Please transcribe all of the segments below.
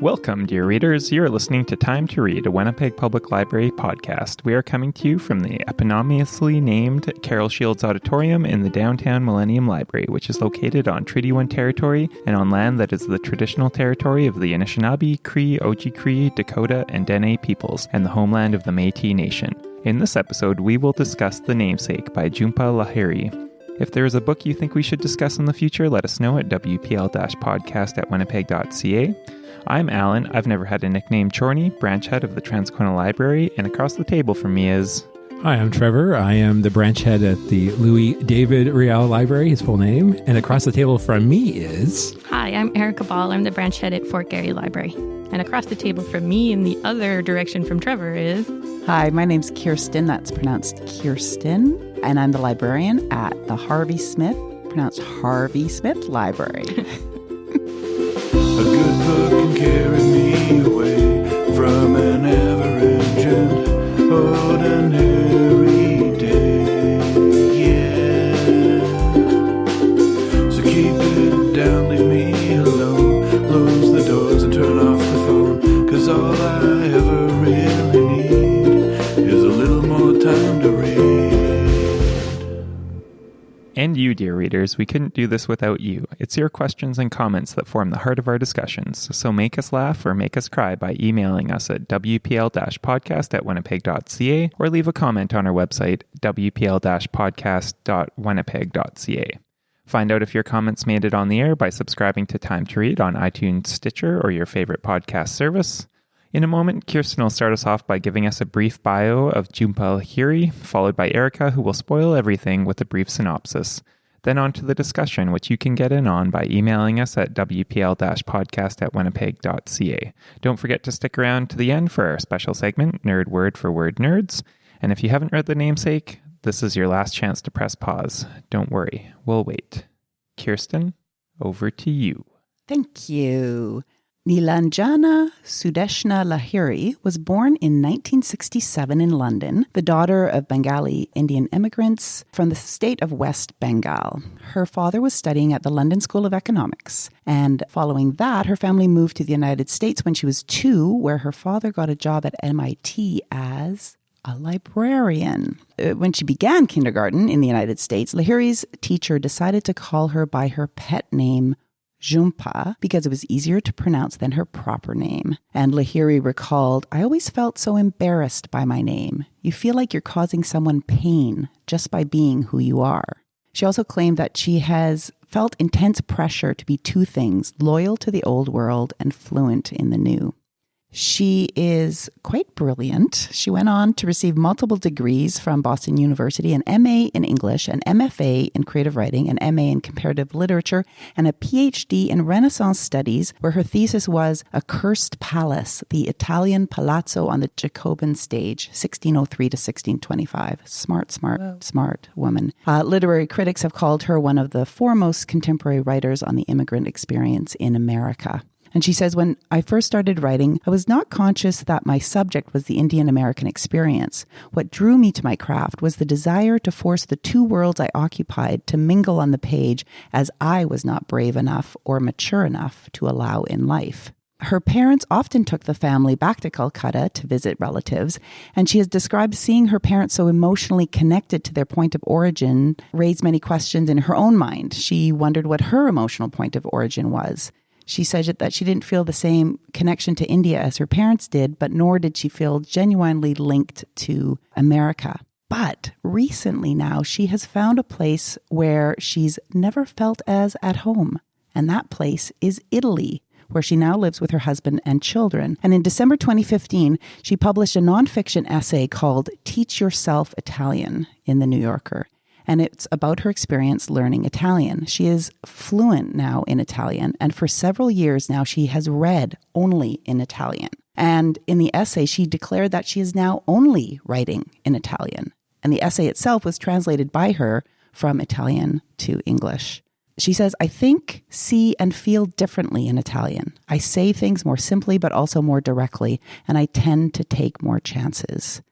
Welcome, dear readers. You're listening to Time to Read, a Winnipeg Public Library podcast. We are coming to you from the eponymously named Carol Shields Auditorium in the downtown Millennium Library, which is located on Treaty 1 territory and on land that is the traditional territory of the Anishinaabe, Cree, Oji-Cree, Dakota, and Dene peoples, and the homeland of the Métis Nation. In this episode, we will discuss The Namesake by Jhumpa Lahiri. If there is a book you think we should discuss in the future, let us know at wpl-podcast.winnipeg.ca. I'm Alan. I've never had a nickname. Chorney, branch head of the Transcona Library, and across the table from me is... Hi, I'm Trevor. I am the branch head at the Louis David Riel Library, his full name. And across the table from me is... Hi, I'm Erica Ball. I'm the branch head at Fort Garry Library. And across the table from me in the other direction from Trevor is... Hi, my name's Kirsten. That's pronounced Kirsten. And I'm the librarian at the Harvey Smith, pronounced Harvey Smith Library. A good book can carry me away from an average and ordinary day, yeah. So keep it down, leave me alone, close the doors and turn off the phone, 'cause all I ever really need is a little more time to read. And you, dear readers, we couldn't do this without you. It's your questions and comments that form the heart of our discussions. So make us laugh or make us cry by emailing us at wpl-podcast@winnipeg.ca or leave a comment on our website, wpl-podcast.winnipeg.ca. Find out if your comments made it on the air by subscribing to Time to Read on iTunes, Stitcher, or your favorite podcast service. In a moment, Kirsten will start us off by giving us a brief bio of Jhumpa Lahiri, followed by Erica, who will spoil everything with a brief synopsis. Then on to the discussion, which you can get in on by emailing us at wpl-podcast@winnipeg.ca. Don't forget to stick around to the end for our special segment, Nerd Word for Word Nerds. And if you haven't read The Namesake, this is your last chance to press pause. Don't worry, we'll wait. Kirsten, over to you. Thank you. Nilanjana Sudeshna Lahiri was born in 1967 in London, the daughter of Bengali Indian immigrants from the state of West Bengal. Her father was studying at the London School of Economics, and following that, her family moved to the United States when she was 2, where her father got a job at MIT as a librarian. When she began kindergarten in the United States, Lahiri's teacher decided to call her by her pet name, Jhumpa, because it was easier to pronounce than her proper name. And Lahiri recalled, "I always felt so embarrassed by my name. You feel like you're causing someone pain just by being who you are." She also claimed that she has felt intense pressure to be 2 things, loyal to the old world and fluent in the new. She is quite brilliant. She went on to receive multiple degrees from Boston University, an MA in English, an MFA in creative writing, an MA in comparative literature, and a PhD in Renaissance studies, where her thesis was A Cursed Palace, the Italian Palazzo on the Jacobin stage, 1603 to 1625. Smart woman. Literary critics have called her one of the foremost contemporary writers on the immigrant experience in America. And she says, "When I first started writing, I was not conscious that my subject was the Indian American experience. What drew me to my craft was the desire to force the 2 worlds I occupied to mingle on the page, as I was not brave enough or mature enough to allow in life." Her parents often took the family back to Calcutta to visit relatives, and she has described seeing her parents so emotionally connected to their point of origin raised many questions in her own mind. She wondered what her emotional point of origin was. She said that she didn't feel the same connection to India as her parents did, but nor did she feel genuinely linked to America. But recently now, she has found a place where she's never felt as at home. And that place is Italy, where she now lives with her husband and children. And in December 2015, she published a nonfiction essay called Teach Yourself Italian in The New Yorker. And it's about her experience learning Italian. She is fluent now in Italian, and for several years now, she has read only in Italian. And in the essay, she declared that she is now only writing in Italian. And the essay itself was translated by her from Italian to English. She says, "I think, see, and feel differently in Italian. I say things more simply, but also more directly, and I tend to take more chances."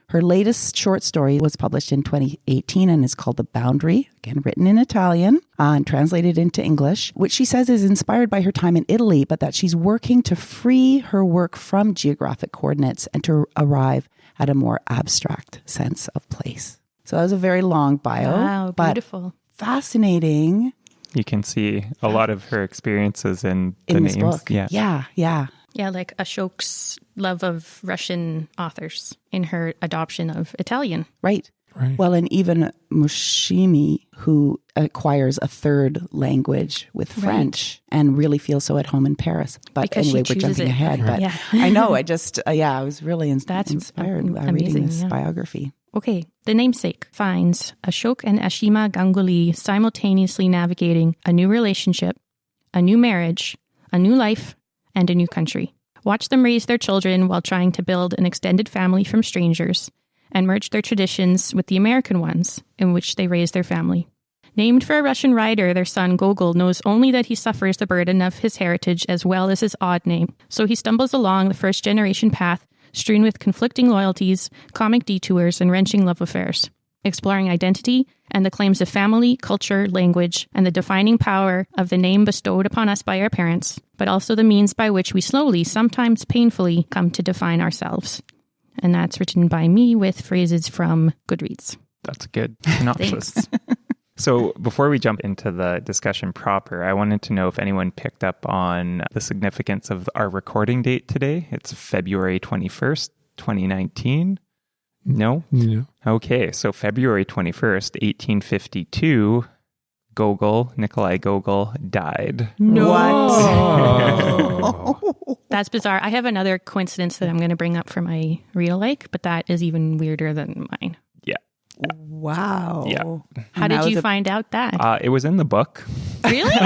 Her latest short story was published in 2018 and is called The Boundary, again written in Italian and translated into English, which she says is inspired by her time in Italy, but that she's working to free her work from geographic coordinates and to arrive at a more abstract sense of place. So that was a very long bio. Wow, beautiful. Fascinating. You can see a lot of her experiences in the In names. this book. Yeah. Yeah. Yeah, like Ashok's love of Russian authors in her adoption of Italian. Right. Right. Well, and even Mushimi, who acquires a third language with French and really feels so at home in Paris. But Because anyway, she we're chooses jumping it. ahead. But Yeah. I know, I just, I was really That's inspired by amazing, reading this yeah. biography. Okay, The Namesake finds Ashok and Ashima Ganguly simultaneously navigating a new relationship, a new marriage, a new life, and a new country. Watch them raise their children while trying to build an extended family from strangers and merge their traditions with the American ones in which they raise their family. Named for a Russian writer, their son Gogol knows only that he suffers the burden of his heritage as well as his odd name. So he stumbles along the first-generation path, strewn with conflicting loyalties, comic detours, and wrenching love affairs, exploring identity and the claims of family, culture, language, and the defining power of the name bestowed upon us by our parents, but also the means by which we slowly, sometimes painfully, come to define ourselves. And that's written by me with phrases from Goodreads. That's a good synopsis. Thanks. So before we jump into the discussion proper, I wanted to know if anyone picked up on the significance of our recording date today. It's February 21st, 2019. No? No. Okay, so February 21st, 1852, Nikolai Gogol died. Oh. That's bizarre. I have another coincidence that I'm going to bring up for my real like, but that is even weirder than mine. Wow. Yeah. How did you find out that? It was in the book. Really?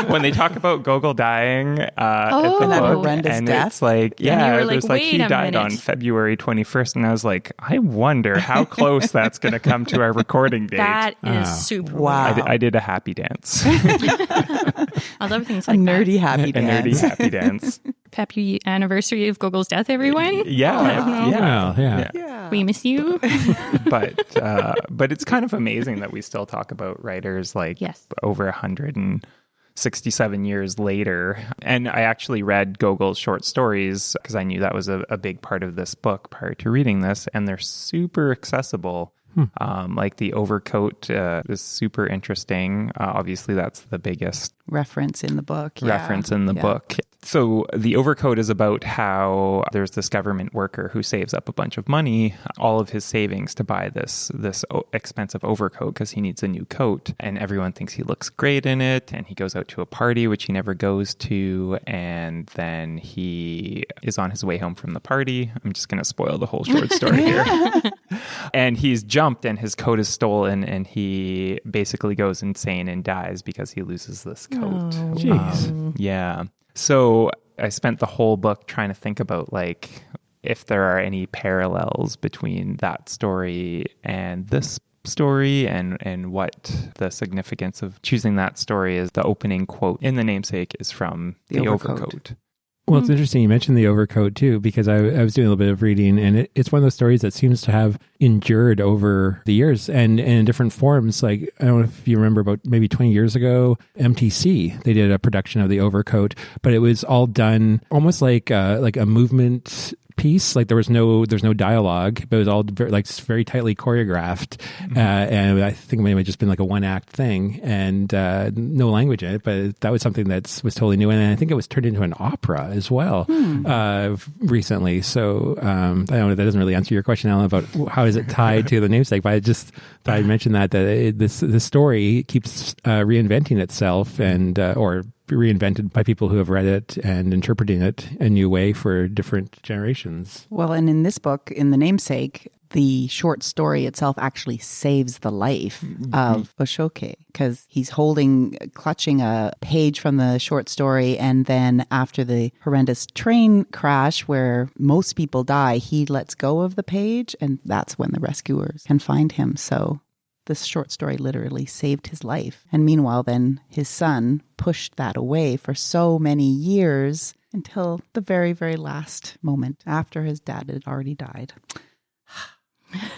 When they talk about Gogol dying at the Oh. That book, horrendous and death? it's like, And you yeah, were like, there's like he wait a died on minute. February 21st, and I was like, I wonder how close that's going to come to our recording date. That is Wow. super Wow. weird. I did a happy dance, I love things A like nerdy a happy dance. nerdy happy dance. that. Happy anniversary of Gogol's death, everyone. Yeah, Well, yeah. Yeah. We miss you. but it's kind of amazing that we still talk about writers like Yes. over 167 years later. And I actually read Gogol's short stories because I knew that was a big part of this book prior to reading this, and they're super accessible. Like The Overcoat is super interesting. Obviously, that's the biggest Reference in the book. reference in the book. So The Overcoat is about how there's this government worker who saves up a bunch of money, all of his savings, to buy this expensive overcoat because he needs a new coat, and everyone thinks he looks great in it, and he goes out to a party which he never goes to, and then he is on his way home from the party. I'm just going to spoil the whole short story here. And he's jumped and his coat is stolen, and he basically goes insane and dies because he loses this coat. Oh, Jeez. Yeah. So I spent the whole book trying to think about like if there are any parallels between that story and this story, and what the significance of choosing that story is. The opening quote in The Namesake is from The Overcoat. Well, it's interesting you mentioned The Overcoat, too, because I was doing a little bit of reading, and it's one of those stories that seems to have endured over the years and in different forms. Like, I don't know if you remember, about maybe 20 years ago, MTC, they did a production of The Overcoat, but it was all done almost like a movement piece. Like there's no dialogue, but it was all very tightly choreographed. And I think it may have just been like a one act thing, and no language in it, but that was something that was totally new. And I think it was turned into an opera as well recently. So I don't know, that doesn't really answer your question, Alan, about how is it tied to The Namesake, but I just thought I'd mention that this story keeps reinventing itself, and or reinvented by people who have read it and interpreting it a new way for different generations. Well, and in this book, in The Namesake, the short story itself actually saves the life of Ashoke, because he's clutching a page from the short story, and then after the horrendous train crash where most people die, he lets go of the page, and that's when the rescuers can find him. So this short story literally saved his life. And meanwhile, then his son pushed that away for so many years until the very, very last moment after his dad had already died.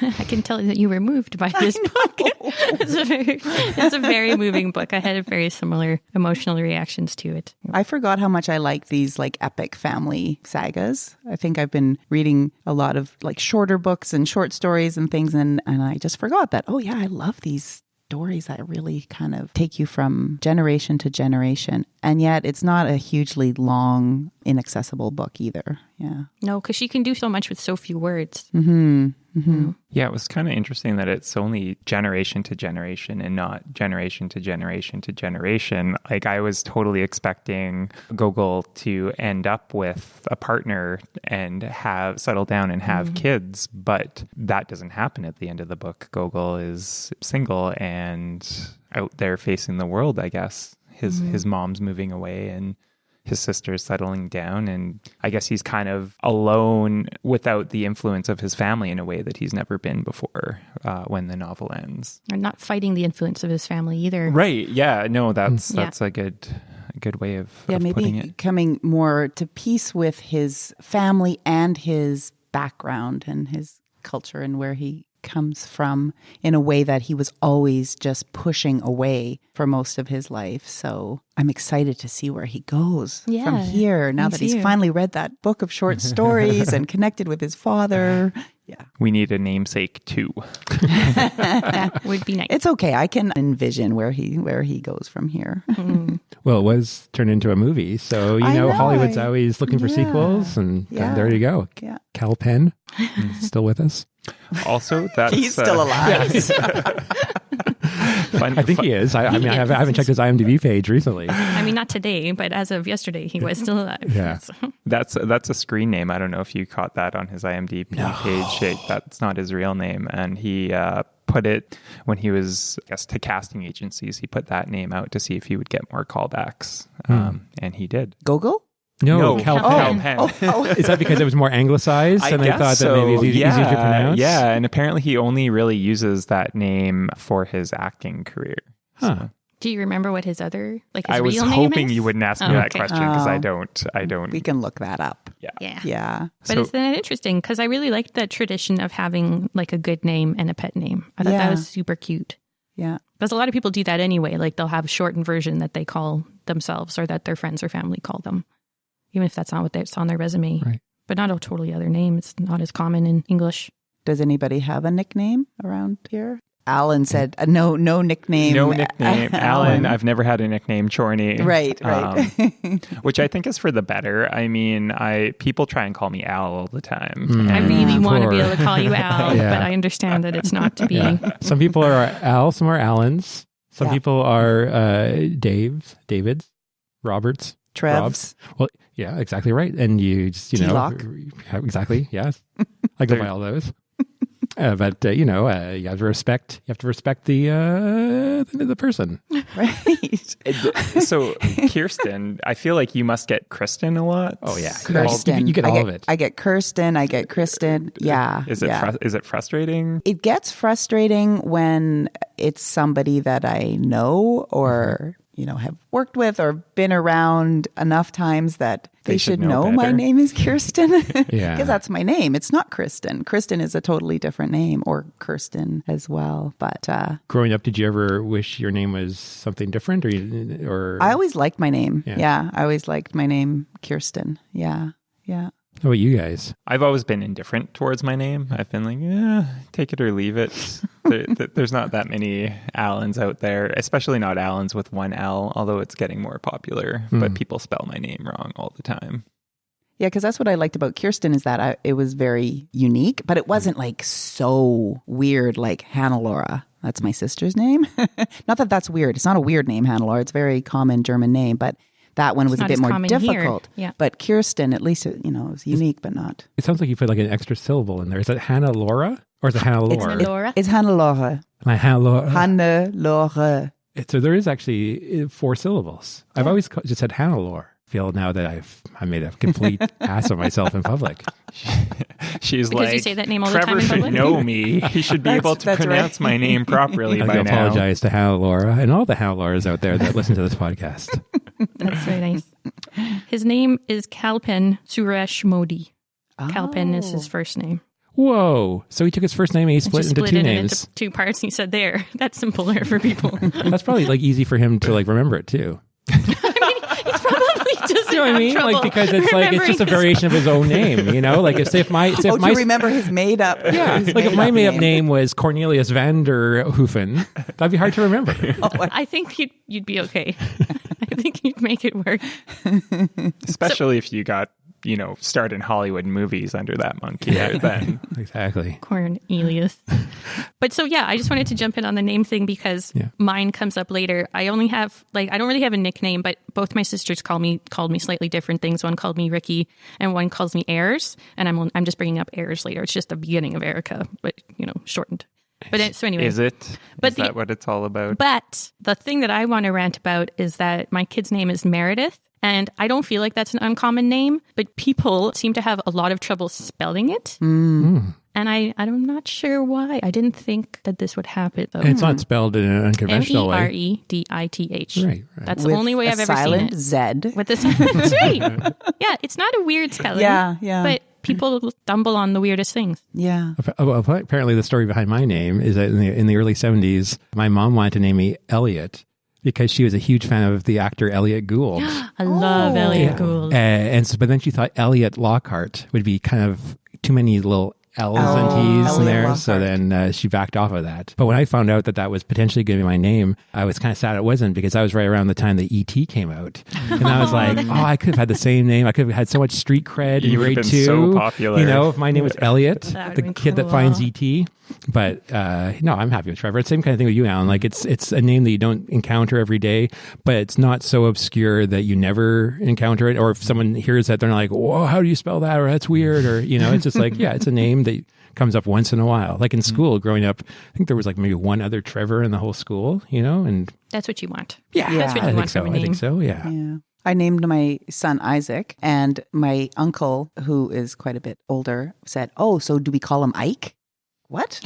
I can tell that you were moved by this book. It's a very moving book. I had very similar emotional reactions to it. I forgot how much I like these like epic family sagas. I think I've been reading a lot of like shorter books and short stories and things, and I just forgot that, oh yeah, I love these stories that really kind of take you from generation to generation. And yet it's not a hugely long, inaccessible book either. Yeah. No, because she can do so much with so few words. Mm-hmm. Mm-hmm. Yeah, it was kind of interesting that it's only generation to generation and not generation to generation to generation. Like I was totally expecting Gogol to end up with a partner and have settle down and have kids, but that doesn't happen at the end of the book. Gogol is single and out there facing the world, I guess. His mom's moving away and his sister's settling down, and I guess he's kind of alone without the influence of his family in a way that he's never been before when the novel ends. And not fighting the influence of his family either. Right. Yeah. No, that's a good way of maybe putting it. Coming more to peace with his family and his background and his culture and where he comes from in a way that he was always just pushing away for most of his life. So I'm excited to see where he goes from here now that he's finally read that book of short stories and connected with his father. Yeah. We need a Namesake too. That would be nice. It's okay. I can envision where he goes from here. Well, it was turned into a movie. So, I know, Hollywood's always looking for sequels. And there you go. Yeah. Cal Penn, still with us. Also, that's... He's still alive. I think he is. I mean, I haven't checked his IMDb page recently. I mean, not today, but as of yesterday, he was still alive. Yeah. So. That's a screen name. I don't know if you caught that on his IMDb page. That's not his real name. And he put it when he was, I guess, to casting agencies. He put that name out to see if he would get more callbacks. And he did. Gogol? No, Cal Penn. Is that because it was more anglicized and they thought that maybe it was easier to pronounce? Yeah, and apparently he only really uses that name for his acting career. Huh. So. Do you remember what his other, like his I was real name hoping is? you wouldn't ask me that question because I don't. We can look that up. Yeah. But isn't that interesting? Because I really liked that tradition of having like a good name and a pet name. I thought that was super cute. Yeah. Because a lot of people do that anyway. Like they'll have a shortened version that they call themselves or that their friends or family call them. Even if that's not what it's on their resume. Right. But not a totally other name. It's not as common in English. Does anybody have a nickname around here? Alan said, no nickname. No nickname. Alan, I've never had a nickname. Chorney. Right. Which I think is for the better. I mean, people try and call me Al all the time. I really want to be able to call you Al, but I understand that it's not to be. Yeah. Some people are Al, some are Allens. Some people are Davids, Roberts. Trevs. Robs. Well, yeah, exactly right. And you just, exactly, yes. I go by all those. But you have to respect the person. Right. So Kirsten, I feel like you must get Kristen a lot. Oh yeah. Kirsten. You get all of it. I get Kirsten, I get Kristen. Yeah. Is it frustrating? It gets frustrating when it's somebody that I know or have worked with or been around enough times that they should know my name is Kirsten. Because that's my name. It's not Kristen. Kristen is a totally different name, or Kirsten as well. But growing up, did you ever wish your name was something different, or I always liked my name. Yeah, I always liked my name, Kirsten. Yeah. How about you guys? I've always been indifferent towards my name. I've been like, take it or leave it. There's not that many Allens out there, especially not Allens with one L, although it's getting more popular. But people spell my name wrong all the time. Yeah, because that's what I liked about Kirsten is that it was very unique, but it wasn't like so weird like Hannah Laura. That's my sister's name. Not that that's weird. It's not a weird name, Hannah Laura. It's a very common German name, but that one was a bit more difficult. Yeah. But Kirsten, at least, it was unique, but not. It sounds like you put like an extra syllable in there. Is it Hannah Laura or is it Hannah Laura? It's Hannah Laura. Hannah Laura. Hannah Laura. So there is actually 4 syllables. I've always just said Hannah Laura. I feel now that I made a complete ass of myself in public. She's because like, you say that name all Trevor the time in should public? know me. He should be able to pronounce my name properly by now. I apologize to Hannah Laura and all the Hannah Lauras out there that listen to this podcast. That's very nice. His name is Kalpen Suresh Modi. Kalpen is his first name. Whoa. So he took his first name and he split into two names. Into two parts. And he said, there, that's simpler for people. That's probably like easy for him to like remember it too. It's probably just, you know what I mean? Like, because it's like, it's just a variation of his own name, you know? Like, if to remember his made up. Yeah. Like, if my made up name was Cornelius van der Hoofen, that'd be hard to remember. I think you'd be okay. I think you'd make it work. Especially if you got, starred in Hollywood movies under that monkey. Then. Exactly. Cornelius. But so, yeah, I just wanted to jump in on the name thing because mine comes up later. I don't really have a nickname, but both my sisters called me slightly different things. One called me Ricky and one calls me Ayers. And I'm just bringing up Ayers later. It's just the beginning of Erica, but, shortened. But so anyway. Is it? Is that what it's all about? But the thing that I want to rant about is that my kid's name is Meredith. And I don't feel like that's an uncommon name, but people seem to have a lot of trouble spelling it. And I'm not sure why. I didn't think that this would happen, though. And it's not spelled in an unconventional way. Meredith. Right. That's the only way I've ever seen it. Z. With the silent Z. Yeah, it's not a weird spelling. Yeah. But people stumble on the weirdest things. Yeah. Well, apparently the story behind my name is that in the early 70s, my mom wanted to name me Elliot because she was a huge fan of the actor Elliot Gould. I love Elliot Gould. But then she thought Elliot Lockhart would be kind of too many little L's and T's in there. Lockhart. So then she backed off of that. But when I found out that was potentially going to be my name, I was kind of sad it wasn't, because I was right around the time that E.T. came out. And I was like, I could have had the same name. I could have had so much street cred in grade 2. So popular. If my name was Elliot, the kid that finds E.T. But no, I'm happy with Trevor. It's the same kind of thing with you, Alan. Like, it's a name that you don't encounter every day, but it's not so obscure that you never encounter it. Or if someone hears that, they're not like, whoa, how do you spell that? Or that's weird. Or, it's just like, yeah, it's a name that comes up once in a while. Like in school growing up, I think there was like maybe one other Trevor in the whole school, and that's what you want. Yeah, that's what you want from a name. I think so. Yeah. I named my son Isaac, and my uncle, who is quite a bit older, said, "Oh, so do we call him Ike?" What?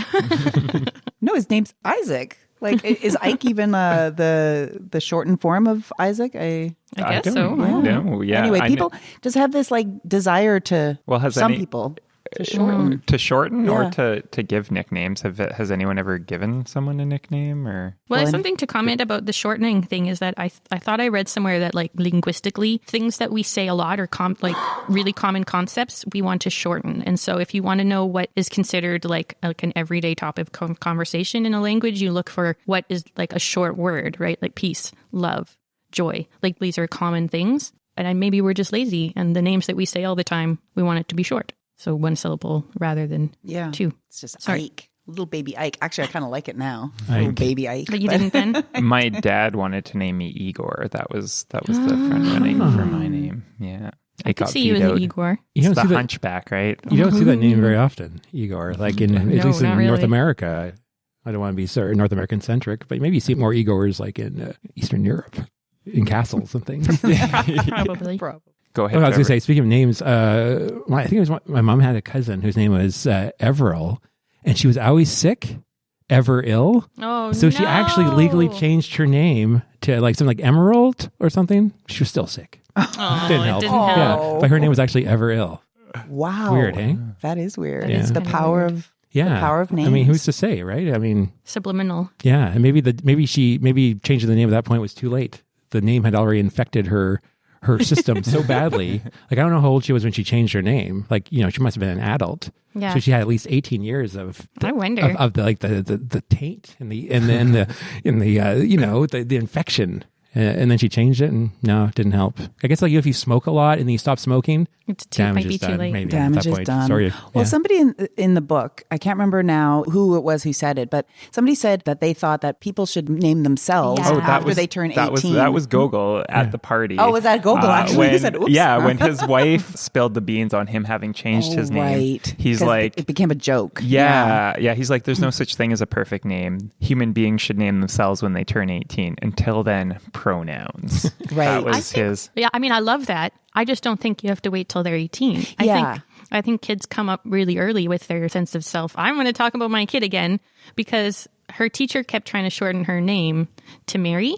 No, his name's Isaac. Like, is Ike even the shortened form of Isaac? I guess so. No, yeah. Anyway, people just have this like desire to. Well, has people to shorten? To shorten or to give nicknames? Has anyone ever given someone a nickname? Or well, something to comment about the shortening thing is that I thought I read somewhere that like linguistically things that we say a lot or like really common concepts we want to shorten. And so if you want to know what is considered like an everyday topic of conversation in a language, you look for what is like a short word, right? Like peace, love, joy. Like these are common things. And maybe we're just lazy, and the names that we say all the time, we want it to be short. So one syllable rather than two. It's just Ike. Little baby Ike. Actually, I kind of like it now. Little baby Ike. But you didn't then? My dad wanted to name me Igor. That was the front running for my name. Yeah. I could see you as an Igor. It's the hunchback, right? You don't see that name very often, Igor. Like at least in really. North America. I don't want to be North American centric, but maybe you see more Igors like in Eastern Europe, in castles and things. Probably. Go ahead. I was going to say, speaking of names, I think it was my mom had a cousin whose name was Everil, and she was always sick, ever ill. Oh, so she actually legally changed her name to like something like Emerald or something. She was still sick. Oh, didn't help. Yeah, but her name was actually ever ill. Wow, weird, hey? That is weird. Yeah. It's the power of the power of names. I mean, who's to say, right? I mean, subliminal. Yeah, and maybe changing the name at that point was too late. The name had already infected her system so badly. Like, I don't know how old she was when she changed her name. Like, she must have been an adult. Yeah. So she had at least 18 years of the taint and the infection. And then she changed it, and no, it didn't help. I guess like if you smoke a lot and then you stop smoking, damage is done. Maybe damage is done. Sorry. Well, somebody in the book, I can't remember now who it was who said it, but somebody said that they thought that people should name themselves after they turn 18. That was Gogol at the party. Oh, was that Gogol actually? He said, oops. Yeah, when his wife spilled the beans on him having changed his name. Right. He's like... It became a joke. Yeah. He's like, there's no such thing as a perfect name. Human beings should name themselves when they turn 18. Until then, pronouns. Right. That was his... Yeah, I mean, I love that. I just don't think you have to wait till they're 18. I think kids come up really early with their sense of self. I'm going to talk about my kid again because her teacher kept trying to shorten her name to Mary.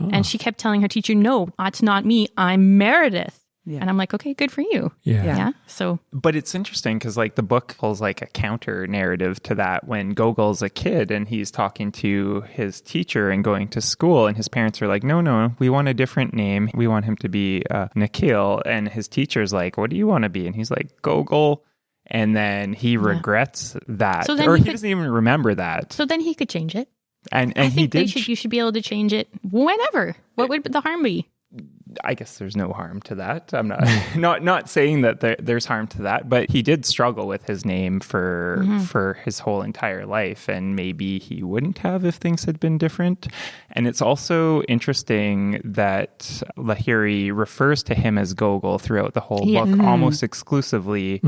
Oh. And she kept telling her teacher, no, that's not me. I'm Meredith. And I'm like, okay, good for you. Yeah. So, but it's interesting because like the book pulls like a counter narrative to that when Gogol's a kid and he's talking to his teacher and going to school, and his parents are like, no, we want a different name. We want him to be Nikhil. And his teacher's like, what do you want to be? And he's like, Gogol. And then he regrets that, so then or he doesn't even remember that. So then he could change it. And I he think did. you should be able to change it whenever. What would the harm be? I guess there's no harm to that. I'm not saying that there's harm to that, but he did struggle with his name for his whole entire life, and maybe he wouldn't have if things had been different. And it's also interesting that Lahiri refers to him as Gogol throughout the whole book, almost exclusively,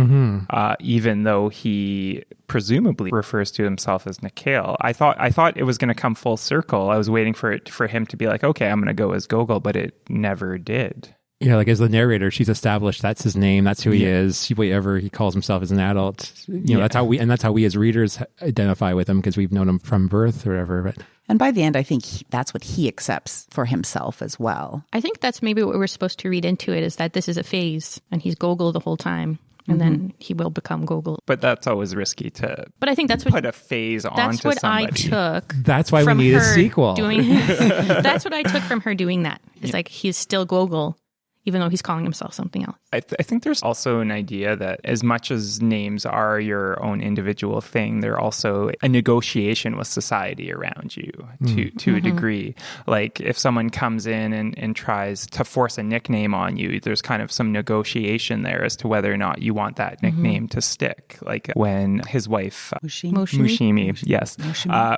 even though he presumably refers to himself as Nikhil. I thought it was going to come full circle. I was waiting for him to be like, okay, I'm going to go as Gogol, but it never did. Yeah, like as the narrator, she's established that's his name, that's who he is. Whatever he calls himself as an adult, that's how we as readers identify with him because we've known him from birth or whatever. But and by the end, I think that's what he accepts for himself as well. I think that's maybe what we're supposed to read into it, is that this is a phase and he's Gogol the whole time. And then he will become Gogol. But that's always risky to but I think that's what, put a phase onto somebody. That's what I took. That's why we need a sequel. That's what I took from her doing that. It's like he's still Gogol, even though he's calling himself something else. I think there's also an idea that as much as names are your own individual thing, they're also a negotiation with society around you to a degree. Like if someone comes in and tries to force a nickname on you, there's kind of some negotiation there as to whether or not you want that nickname to stick. Like when his wife, Mushimi, yes,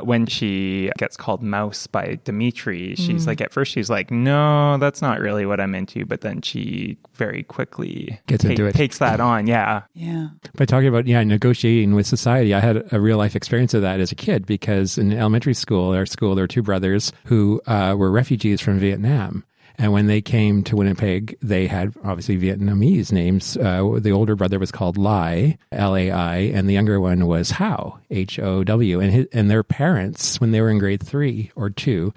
when she gets called Mouse by Dimitri, she's like, at first she's like, no, that's not really what I'm into. But then she very quickly takes that on. Yeah. By talking about negotiating with society, I had a real life experience of that as a kid because in elementary school, there were two brothers who were refugees from Vietnam. And when they came to Winnipeg, they had obviously Vietnamese names. The older brother was called Lai, L-A-I, and the younger one was How, H-O-W. And their parents, when they were in grade 3 or 2,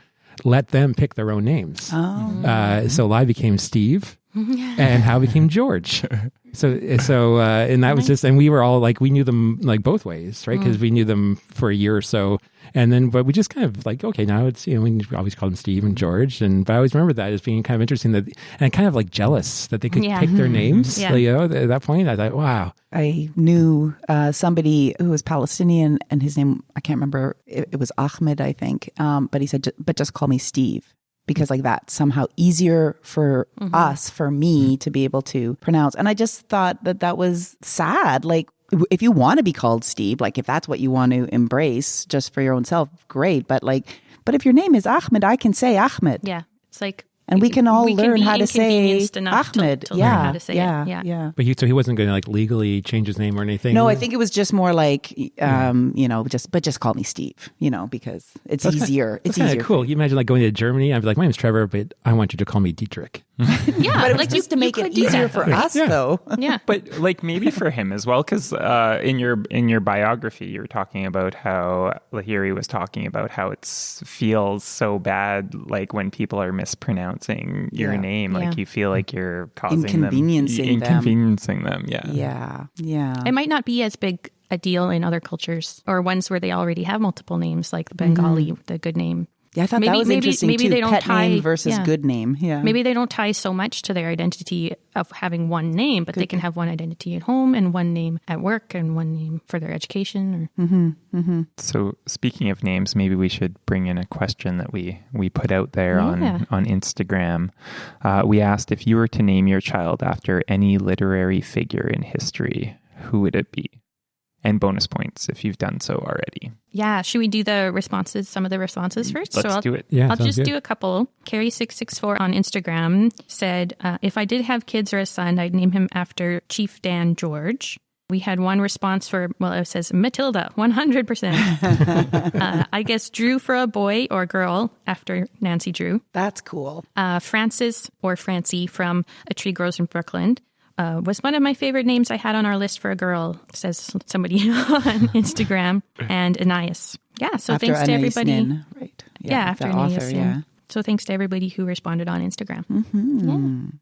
let them pick their own names. So Lai became Steve and How became George. So and that was just, and we were all like, we knew them like both ways, right? Because we knew them for a year or so. And then, but we just kind of like, okay, now it's, we always called them Steve and George. But I always remember that as being kind of interesting and kind of like jealous that they could pick their names. At that point, I thought, wow. I knew somebody who was Palestinian, and his name, I can't remember, it was Ahmed, I think. But he said, but just call me Steve. Because like that's somehow easier for us, for me to be able to pronounce. And I just thought that was sad. Like if you want to be called Steve, like if that's what you want to embrace just for your own self, great. But if your name is Ahmed, I can say Ahmed. Yeah. It's like, and we can all learn how to say Ahmed. To learn how to say it. But he wasn't going to like legally change his name or anything. No, I think it was just more like, just call me Steve, because it's easier. It's easier. Cool. You imagine like going to Germany. I'd be like, my name's Trevor, but I want you to call me Dietrich. Yeah, but it was like just to make it easier for us, though. Yeah, but like maybe for him as well, because in your biography, you were talking about how Lahiri was talking about how it feels so bad, like when people are mispronouncing your name, like you feel like you're causing inconveniencing them. Yeah. It might not be as big a deal in other cultures or ones where they already have multiple names, like the Bengali, the good name. Yeah, I thought that was interesting too. They don't pet tie, name versus good name. Yeah, maybe they don't tie so much to their identity of having one name, but they can have one identity at home and one name at work and one name for their education. So speaking of names, maybe we should bring in a question that we put out there on Instagram. We asked, if you were to name your child after any literary figure in history, who would it be? And bonus points if you've done so already. Yeah. Should we do the responses, some of the responses first? Let's do it. Yeah, I'll just do a couple. Carrie664 on Instagram said, if I did have kids or a son, I'd name him after Chief Dan George. We had one response it says Matilda, 100%. I guess Drew for a boy or girl after Nancy Drew. That's cool. Francis or Francie from A Tree Grows in Brooklyn. Was one of my favorite names I had on our list for a girl, says somebody on Instagram, and Anais. Yeah, so after thanks to Anais everybody. Nin, right. Yeah, after the Anais author, Nin. So thanks to everybody who responded on Instagram.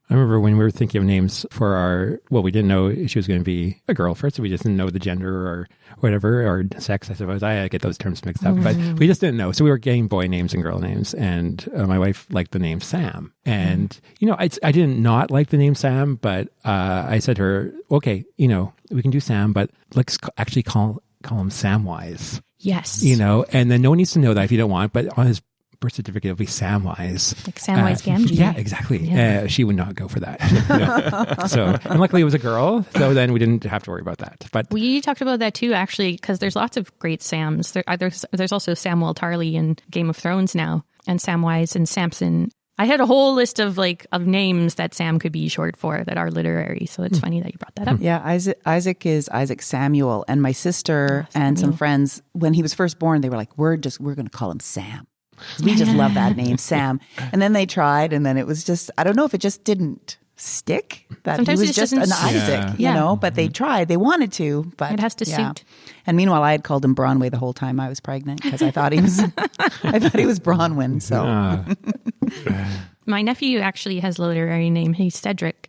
I remember when we were thinking of names for we didn't know she was going to be a girl first. We just didn't know the gender or whatever, or sex, I suppose. I get those terms mixed up, but we just didn't know. So we were getting boy names and girl names. And my wife liked the name Sam. And, I didn't not like the name Sam, but I said to her, okay, we can do Sam, but let's actually call him Samwise. Yes. And then no one needs to know that if you don't want, but on his birth certificate, it'll be Samwise. Like Samwise Gamgee. Yeah, exactly. Yeah. She would not go for that. So, and luckily it was a girl, so then we didn't have to worry about that. But we talked about that too, actually, because there's lots of great Sams. There's also Samwell Tarly in Game of Thrones now, and Samwise and Samson. I had a whole list of names that Sam could be short for that are literary. So it's funny that you brought that up. Yeah, Isaac is Isaac Samuel, and my sister and some friends, when he was first born, they were like, we're going to call him Sam. We just love that name, Sam. And then they tried, and then it was just, I don't know if it just didn't stick, that Sometimes he was just an Isaac, but they tried. They wanted to, but it has to suit. And meanwhile, I had called him Bronwyn the whole time I was pregnant because I thought he was Bronwyn. So my nephew actually has a literary name. He's Cedric,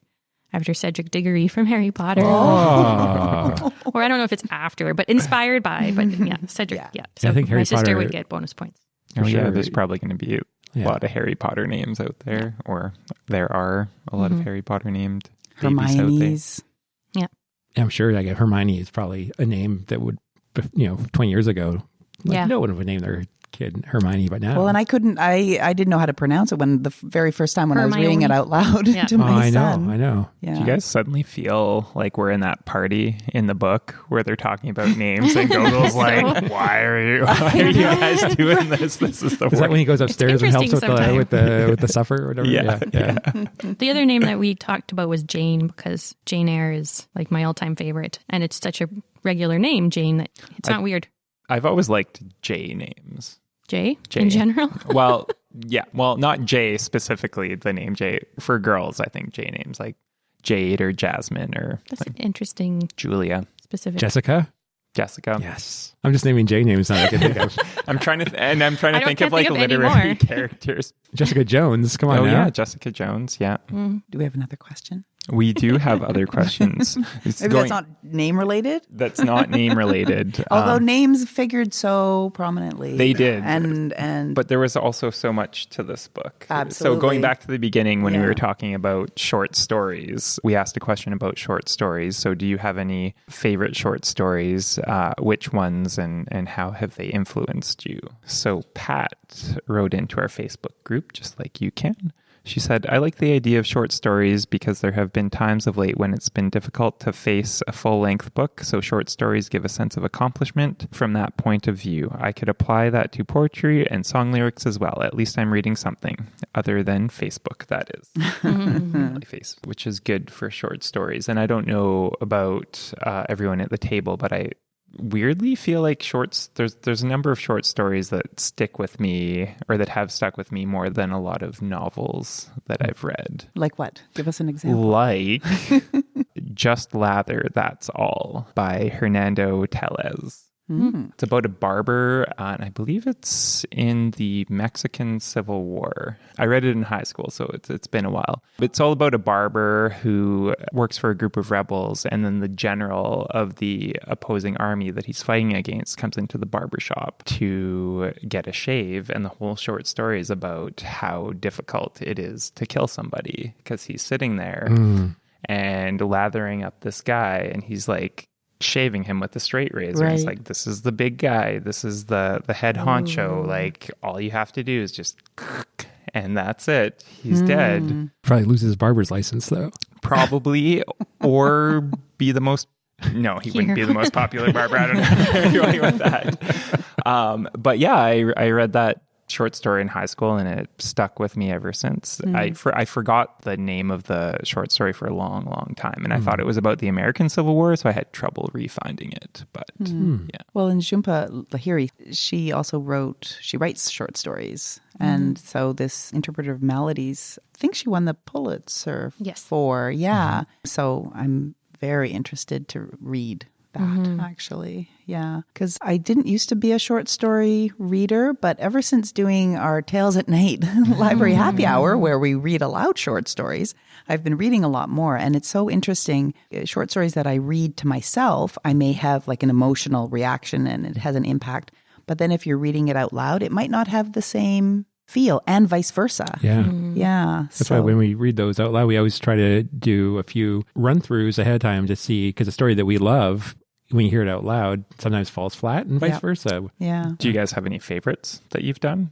after Cedric Diggory from Harry Potter. Oh. Or I don't know if it's after, but inspired by. But yeah, Cedric. Yeah. So I think Harry my sister Potter would get bonus points. Oh, sure. yeah, there's probably going to be a lot of Harry Potter names out there, or there are a lot of Harry Potter named Hermione's. Yeah. I'm sure Hermione is probably a name that would, 20 years ago, no one would name their kid Hermione, but now. Well, and I didn't know how to pronounce it when the very first time when I was reading it out loud to my son. I know. Yeah. Do you guys suddenly feel like we're in that party in the book where they're talking about names and Gogol's like, why are you guys doing this? This is the worst. Is that when he goes upstairs and helps with the supper or whatever? Yeah. The other name that we talked about was Jane, because Jane Eyre is like my all-time favorite, and it's such a regular name, Jane, that it's not weird. I've always liked J names. J in general? Well, yeah. Well, not J specifically, the name J. For girls, I think J names like Jade or Jasmine or That's an interesting Julia. Specific. Jessica? Yes. I'm just naming J names now I can think of. I'm trying to think of like literary anymore. characters. Jessica Jones. Come on now. Yeah, Jessica Jones. Yeah. Do we have another question? We do have other questions. Maybe that's not name related? That's not name related. Although names figured so prominently. They did. And but there was also so much to this book. Absolutely. So going back to the beginning when we were talking about short stories, we asked a question about short stories. So do you have any favorite short stories? Which ones and how have they influenced you? So Pat wrote into our Facebook group, just like you can. She said, I like the idea of short stories because there have been times of late when it's been difficult to face a full-length book, so short stories give a sense of accomplishment from that point of view. I could apply that to poetry and song lyrics as well. At least I'm reading something other than Facebook, that is. Which is good for short stories. And I don't know about everyone at the table, but I weirdly feel like there's a number of short stories that stick with me or that have stuck with me more than a lot of novels that I've read. Like what? Give us an example. Like Just Lather, That's All by Hernando Tellez. It's about a barber, and I believe it's in the Mexican Civil War. I read it in high school, so it's been a while. It's all about a barber who works for a group of rebels, and then the general of the opposing army that he's fighting against comes into the barber shop to get a shave, and the whole short story is about how difficult it is to kill somebody, because he's sitting there and lathering up this guy, and he's like, shaving him with the straight razor. Right. It's like, this is the big guy. This is the head honcho. Like, all you have to do is just, and that's it. He's dead. Probably loses his barber's license, though. Probably, or be the most, no, he wouldn't be the most popular barber. I don't know going with that. But yeah, I read that short story in high school and it stuck with me ever since. I forgot the name of the short story for a long time, and I thought it was about the American Civil War, so I had trouble refinding it. But yeah. Well, in Jhumpa Lahiri, she writes short stories, and so this interpreter of melodies, I think she won the Pulitzer for. So I'm very interested to read that, actually. Yeah. Because I didn't used to be a short story reader, but ever since doing our Tales at Night library happy hour, where we read aloud short stories, I've been reading a lot more. And it's so interesting. Short stories that I read to myself, I may have like an emotional reaction and it has an impact. But then if you're reading it out loud, it might not have the same feel, and vice versa. Yeah. Yeah. That's why when we read those out loud, we always try to do a few run-throughs ahead of time to see, because a story that we love, when you hear it out loud, sometimes falls flat and vice versa. Yeah. Do you guys have any favorites that you've done?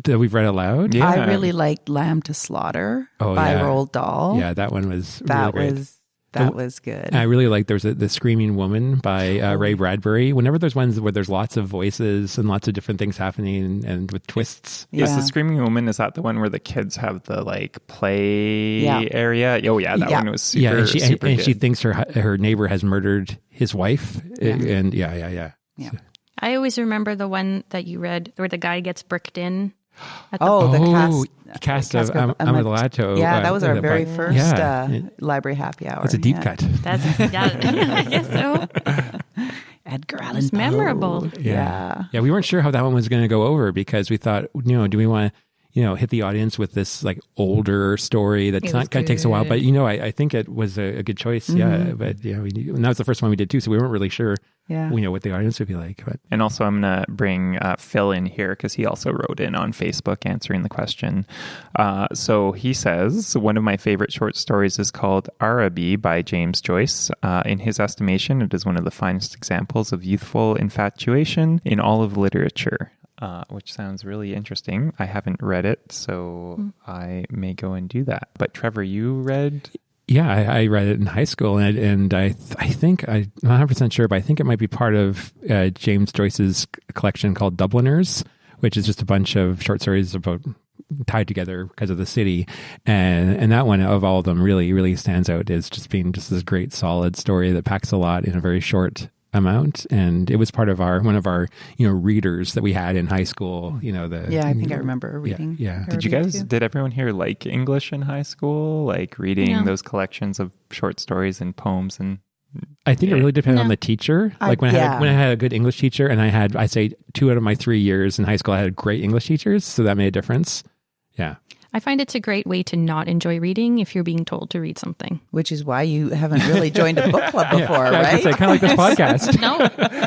That we've read aloud? Yeah. I really liked Lamb to Slaughter by Roald Dahl. Yeah, that one was That really great. That was good. And I really like, there's The Screaming Woman by Ray Bradbury. Whenever there's ones where there's lots of voices and lots of different things happening and with twists. Yeah. Is The Screaming Woman, is that the one where the kids have the like play area? Oh yeah, that one was super, and super and good. she thinks her neighbor has murdered his wife. And Yeah. I always remember the one that you read where the guy gets bricked in. The cast of Amontillado. Yeah, that was our very first library happy hour. That's a deep cut. That's I guess so. Edgar Allan It's Poe. memorable. Yeah. Yeah, we weren't sure how that one was going to go over because we thought, do we want to, hit the audience with this like older story that's not kind of takes a while, but I think it was a good choice. Yeah, but and that was the first one we did too, so we weren't really sure. Yeah. What the audience would be like. But. And also I'm going to bring Phil in here because he also wrote in on Facebook answering the question. So he says, one of my favorite short stories is called Araby by James Joyce. In his estimation, it is one of the finest examples of youthful infatuation in all of literature. Which sounds really interesting. I haven't read it, so I may go and do that. But Trevor, you read... Yeah, I read it in high school, and I think, I'm not 100% sure, but I think it might be part of James Joyce's collection called Dubliners, which is just a bunch of short stories about tied together because of the city. And that one, of all of them, really, really stands out as just being just this great, solid story that packs a lot in a very short amount. And it was part of one of our readers that we had in high school. I think I remember reading. Yeah. Did everyone here like English in high school? Like reading those collections of short stories and poems? And I think it really depended on the teacher. Like when I had a good English teacher, and I'd say 2 out of my 3 years in high school, I had great English teachers, so that made a difference. Yeah. I find it's a great way to not enjoy reading if you're being told to read something. Which is why you haven't really joined a book club before, right? I was gonna say, kind of like this podcast. No,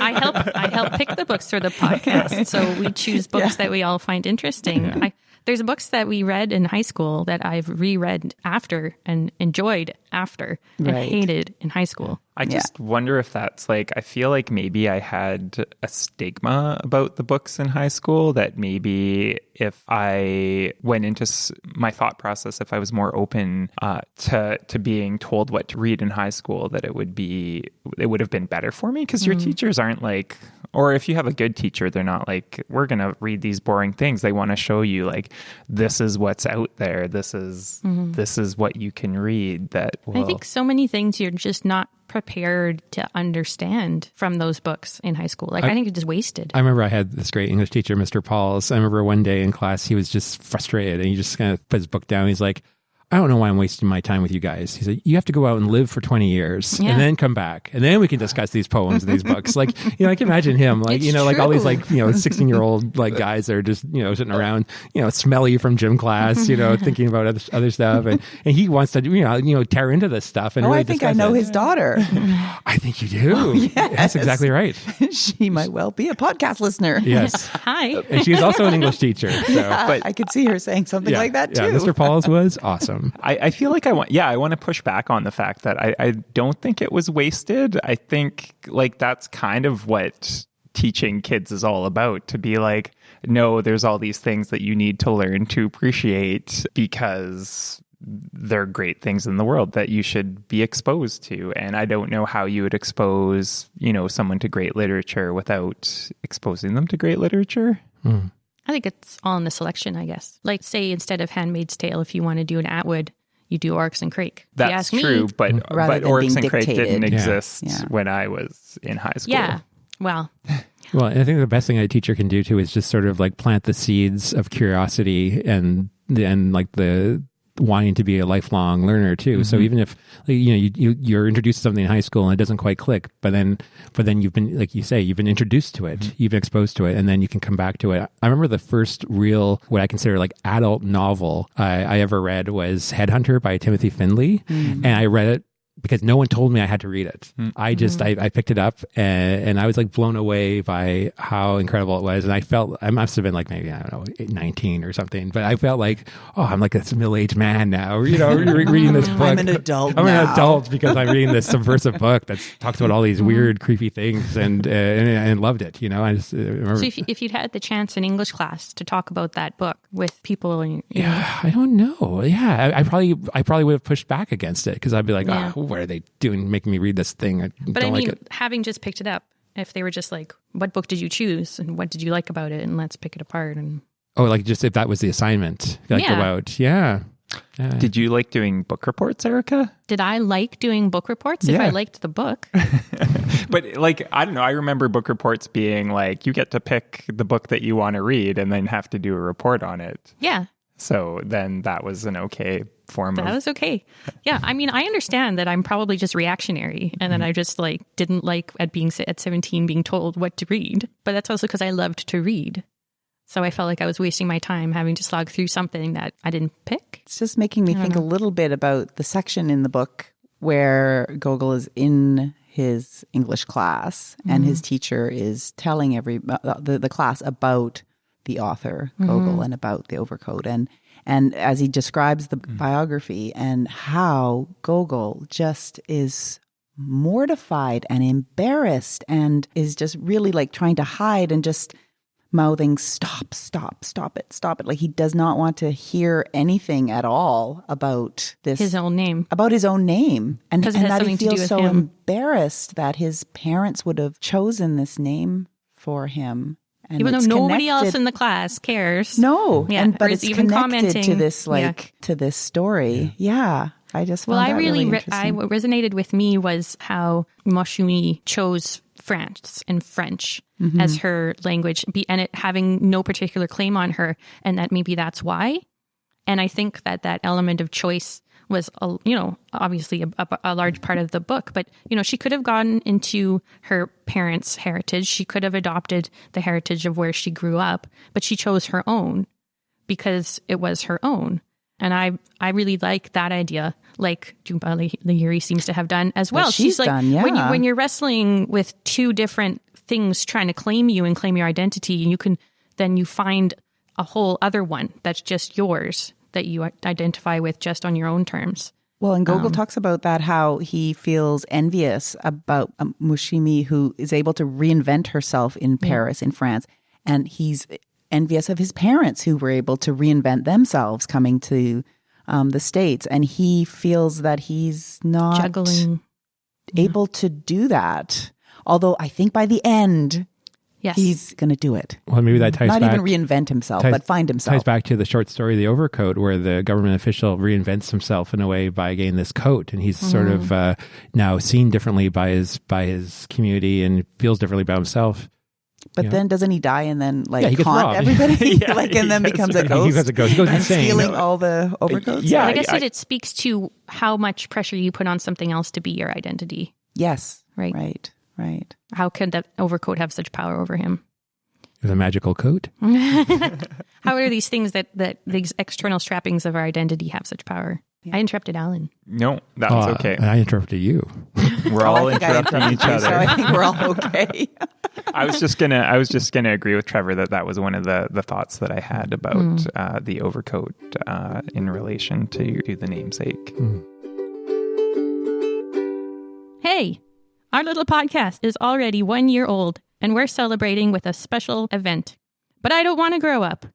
I help pick the books for the podcast. So we choose books that we all find interesting. There's books that we read in high school that I've reread after and enjoyed after and hated in high school. I just wonder if that's like, I feel like maybe I had a stigma about the books in high school, that maybe if I went into my thought process, if I was more open to being told what to read in high school, that it would have been better for me, because your teachers aren't like, or if you have a good teacher, they're not like, we're going to read these boring things. They want to show you like, this is what's out there. This is what you can read. That will... I think so many things you're just not prepared to understand from those books in high school. Like I think it's just wasted. I remember I had this great English teacher, Mr. Pauls. I remember one day in class, he was just frustrated and he just kind of put his book down. He's like, I don't know why I'm wasting my time with you guys. He said, you have to go out and live for 20 years and then come back. And then we can discuss these poems and these books. Like, I can imagine him, like, It's like all these true. like, 16-year-old like guys that are just, sitting around, smelly from gym class, thinking about other stuff. And he wants to, tear into this stuff. And really I think I know his daughter. I think you do. Yes. That's exactly right. She might well be a podcast listener. Yes. Hi. And she's also an English teacher. So. But I could see her saying something like that too. Yeah, Mr. Pauls was awesome. I feel like I want to push back on the fact that I don't think it was wasted. I think like that's kind of what teaching kids is all about, to be like, no, there's all these things that you need to learn to appreciate because they're great things in the world that you should be exposed to. And I don't know how you would expose, someone to great literature without exposing them to great literature. I think it's all in the selection, I guess. Like, say, instead of Handmaid's Tale, if you want to do an Atwood, you do Oryx and Crake. If you That's ask true, me, but Oryx and Crake dictated. didn't exist Yeah. when I was in high school. yeah. Well, Well, I think the best thing a teacher can do too is just sort of like plant the seeds of curiosity and like the wanting to be a lifelong learner too. So even if you're introduced to something in high school and it doesn't quite click, but then you've been, like you say, you've been introduced to it, you've been exposed to it, and then you can come back to it. I remember the first real, what I consider like adult novel I ever read was Headhunter by Timothy Findley, and I read it because no one told me I had to read it. I picked it up and I was like blown away by how incredible it was. And I must have been like maybe, I don't know, 19 or something, but I felt like, oh, I'm like a middle-aged man now, reading this book. I'm an adult I'm now. an adult because I'm reading this subversive book that talks about all these weird, creepy things and loved it. I just remember. So if you'd had the chance in English class to talk about that book with people, I don't know. Yeah, I probably would have pushed back against it because I'd be like, what are they doing, making me read this thing? But I mean, having just picked it up, if they were just like, what book did you choose and what did you like about it, and let's pick it apart. And like just if that was the assignment, go out. Yeah. Did you like doing book reports, Erica? Did I like doing book reports if I liked the book? But like, I don't know, I remember book reports being like, you get to pick the book that you want to read and then have to do a report on it. Yeah. So then that was an okay form That was okay. Yeah. I mean, I understand that I'm probably just reactionary and that I just like didn't like at 17 being told what to read. But that's also because I loved to read. So I felt like I was wasting my time having to slog through something that I didn't pick. It's just making me think a little bit about the section in the book where Gogol is in his English class and his teacher is telling the class about the author, Gogol, and about the overcoat. And as he describes the biography and how Gogol just is mortified and embarrassed and is just really like trying to hide and just mouthing, stop it. Like he does not want to hear anything at all about this. His own name. About his own name. And that he feels so him. embarrassed that his parents would have chosen this name for him. And even though nobody else in the class cares. No. Yeah. But it's even connected to this, to this story. Yeah. I just found that really interesting. What resonated with me was how Moshumi chose France and French as her language, and it having no particular claim on her, and that maybe that's why. And I think that element of choice was, obviously a large part of the book. But, she could have gotten into her parents' heritage. She could have adopted the heritage of where she grew up, but she chose her own because it was her own. And I really like that idea, like Jhumpa Lahiri seems to have done as well. She's like, done, yeah. when you're wrestling with two different things trying to claim you and claim your identity, and you find a whole other one that's just yours that you identify with just on your own terms. Well, and Gogol talks about that, how he feels envious about Moshumi, who is able to reinvent herself in Paris, in France. And he's envious of his parents who were able to reinvent themselves coming to the States. And he feels that he's not juggling, able to do that. Although I think by the end, he's going to do it. Well, maybe that ties back. Not even reinvent himself, but find himself. Ties back to the short story, The Overcoat, where the government official reinvents himself in a way by getting this coat. And he's sort of now seen differently by his community and feels differently about himself. But then doesn't he die and then he gets haunt robbed. everybody? and then becomes a ghost? He becomes a ghost. He goes insane. Stealing all the overcoats? Yeah. I guess it speaks to how much pressure you put on something else to be your identity. Yes. Right. Right. How could that overcoat have such power over him? It was a magical coat. How are these things that these external strappings of our identity have such power? Yeah. I interrupted Alan. No, that was okay. I interrupted you. We're all interrupting each other. So I think we're all okay. I was just gonna agree with Trevor that was one of the thoughts that I had about the overcoat in relation to the namesake. Hey, our little podcast is already 1 year old, and we're celebrating with a special event. But I don't want to grow up.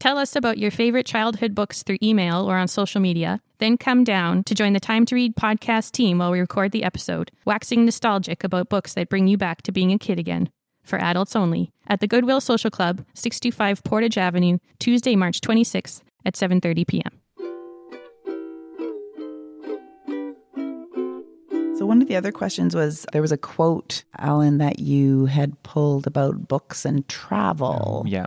Tell us about your favorite childhood books through email or on social media. Then come down to join the Time to Read podcast team while we record the episode, waxing nostalgic about books that bring you back to being a kid again. For adults only. At the Goodwill Social Club, 625 Portage Avenue, Tuesday, March 26th at 7:30 p.m. So one of the other questions was, there was a quote, Alan, that you had pulled about books and travel. Yeah.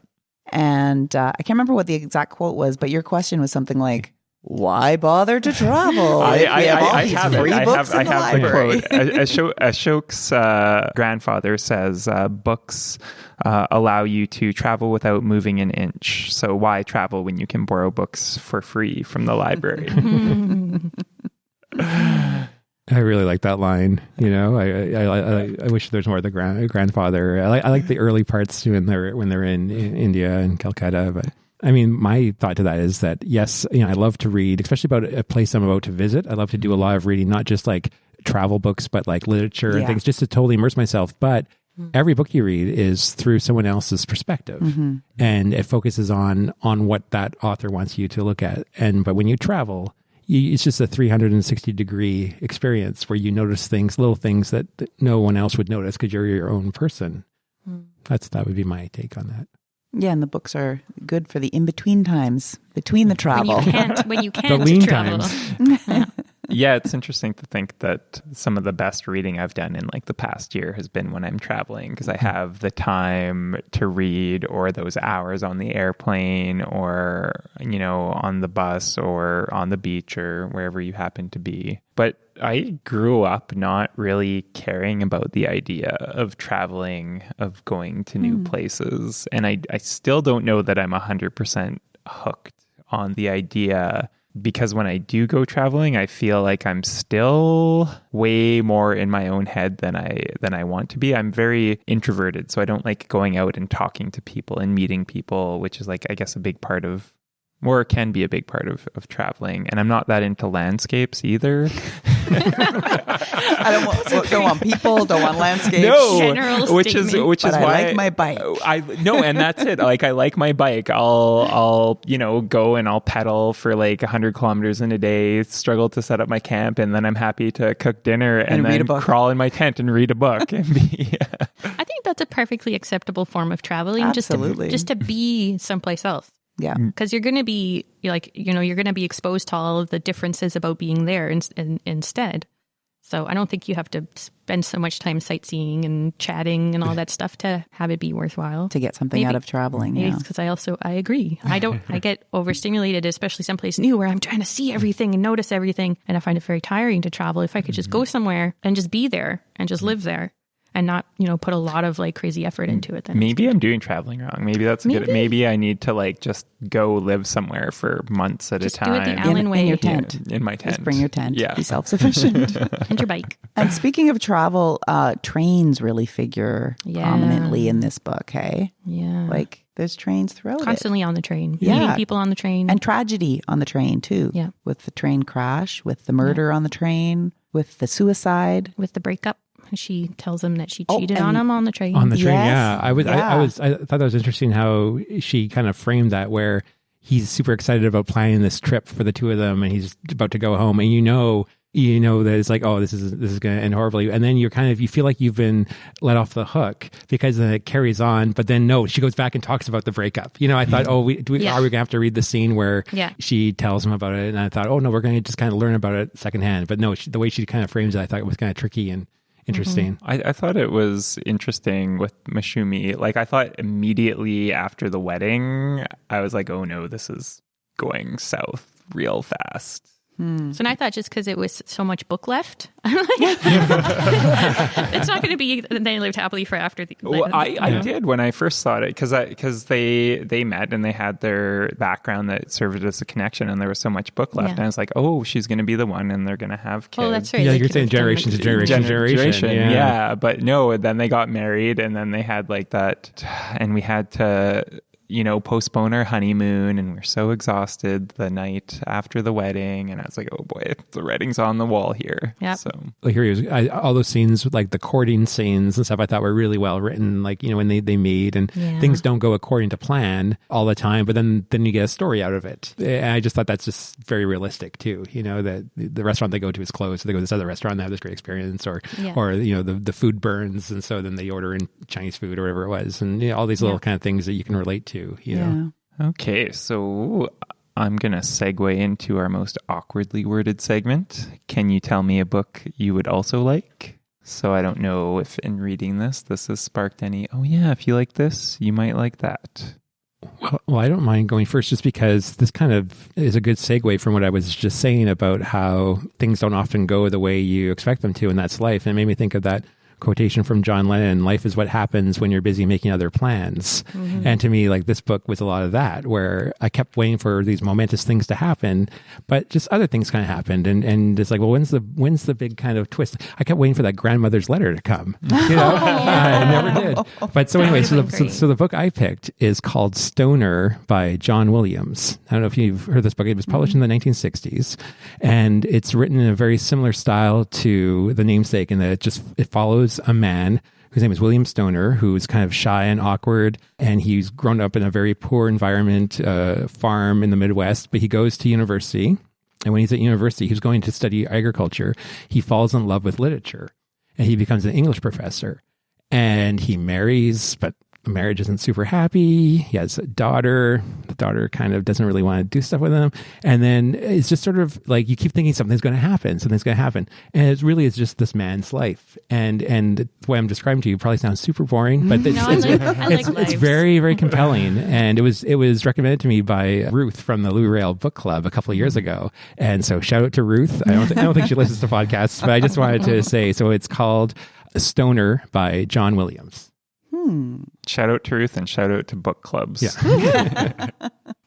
And I can't remember what the exact quote was, but your question was something like, why bother to travel? I have it. I have the library. quote. Ashok's grandfather says, books allow you to travel without moving an inch. So why travel when you can borrow books for free from the library? I really like that line. You know, I wish there's more of the grandfather. I like the early parts too when they're in India and Calcutta. But I mean, my thought to that is that yes, you know, I love to read, especially about a place I'm about to visit. I love to do a lot of reading, not just like travel books, but like literature and things, just to totally immerse myself. But every book you read is through someone else's perspective, and it focuses on what that author wants you to look at. But when you travel, it's just a 360-degree experience where you notice things, little things that no one else would notice because you're your own person. That would be my take on that. Yeah, and the books are good for the in-between times, between the travel. When you can't the lean travel. times. Yeah, it's interesting to think that some of the best reading I've done in like the past year has been when I'm traveling, because I have the time to read, or those hours on the airplane, or, you know, on the bus or on the beach or wherever you happen to be. But I grew up not really caring about the idea of traveling, of going to new places. And I still don't know that I'm 100% hooked on the idea, because when I do go traveling, I feel like I'm still way more in my own head than I want to be. I'm very introverted, so I don't like going out and talking to people and meeting people, which is like, I guess, a big part of, or can be a big part of traveling. And I'm not that into landscapes either. I don't want people, don't want landscapes. No, which is but why I like my bike. And that's it. Like, I like my bike. I'll go and I'll pedal for like 100 kilometers in a day, struggle to set up my camp, and then I'm happy to cook dinner and then crawl in my tent and read a book. And I think that's a perfectly acceptable form of traveling. Absolutely. Just to be someplace else. Yeah. Because you're going to be you're going to be exposed to all of the differences about being there instead. So I don't think you have to spend so much time sightseeing and chatting and all that stuff to have it be worthwhile. To get something out of traveling. Yeah. Because I agree. I get overstimulated, especially someplace new where I'm trying to see everything and notice everything. And I find it very tiring to travel. If I could just go somewhere and just be there and just live there, and not, put a lot of like crazy effort into it. Then maybe I'm doing traveling wrong. Maybe that's good. Maybe I need to like just go live somewhere for months at a time. Do it the Allen way. In your tent. In my tent. Just bring your tent. Yeah. Be self-sufficient. And your bike. And speaking of travel, trains really figure prominently in this book, hey? Yeah. Like there's trains throughout Constantly on the train. Yeah. Meeting people on the train. And tragedy on the train too. Yeah. With the train crash, with the murder on the train, with the suicide. With the breakup. She tells him that she cheated on him on the train. On the train, Yes. yeah. I thought that was interesting how she kind of framed that, where he's super excited about planning this trip for the two of them, and he's about to go home, and you know that it's like, oh, this is going to end horribly, and then you feel like you've been let off the hook, because then it carries on. But then no, she goes back and talks about the breakup. I thought, are we going to have to read the scene where she tells him about it? And I thought, oh no, we're going to just kind of learn about it secondhand. But no, the way she kind of frames it, I thought it was kind of tricky and interesting. I thought it was interesting with Mashumi. Like, I thought immediately after the wedding, I was like, oh no, this is going south real fast. So I thought just because it was so much book left, I'm like, it's not going to be they lived happily for after. I did when I first saw it, because they met and they had their background that served as a connection, and there was so much book left. And I was like, oh, she's going to be the one, and they're going to have kids. Oh, that's right. Yeah, you're saying generation to generation. Yeah, but no, then they got married, and then they had like that, and we had to postpone our honeymoon, and we're so exhausted the night after the wedding, and I was like, oh boy, the writing's on the wall here. Yeah. So like here, all those scenes, like the courting scenes and stuff, I thought were really well written. Like, when they meet, and things don't go according to plan all the time, but then you get a story out of it. And I just thought that's just very realistic too. That the restaurant they go to is closed, so they go to this other restaurant, they have this great experience, or the food burns, and so then they order in Chinese food or whatever it was, and all these little kind of things that you can relate to. Okay, so I'm going to segue into our most awkwardly worded segment. Can you tell me a book you would also like? So I don't know if in reading this has sparked any, oh yeah, if you like this, you might like that. Well, I don't mind going first just because this kind of is a good segue from what I was just saying about how things don't often go the way you expect them to, and that's life. And it made me think of that quotation from John Lennon, life is what happens when you're busy making other plans. Mm-hmm. And to me, like, this book was a lot of that, where I kept waiting for these momentous things to happen, but just other things kind of happened. And it's like, well, when's the big kind of twist? I kept waiting for that grandmother's letter to come. You know, I never did. But so anyway, so the book I picked is called Stoner by John Williams. I don't know if you've heard this book. It was published in the 1960s, and it's written in a very similar style to The Namesake, in that it follows a man whose name is William Stoner, who's kind of shy and awkward, and he's grown up in a very poor environment, farm in the Midwest, but he goes to university. And when he's at university, he's going to study agriculture. He falls in love with literature, and he becomes an English professor. And he marries, but the marriage isn't super happy. He has a daughter. The daughter kind of doesn't really want to do stuff with him. And then it's just sort of like you keep thinking something's going to happen. And it really is just this man's life. And the way I'm describing to you probably sounds super boring, but it's very, very compelling. And it was recommended to me by Ruth from the Lou Rail Book Club a couple of years ago. And so shout out to Ruth. I don't think she listens to podcasts, but I just wanted to say, so it's called Stoner by John Williams. Shout out to Ruth and shout out to book clubs. Yeah.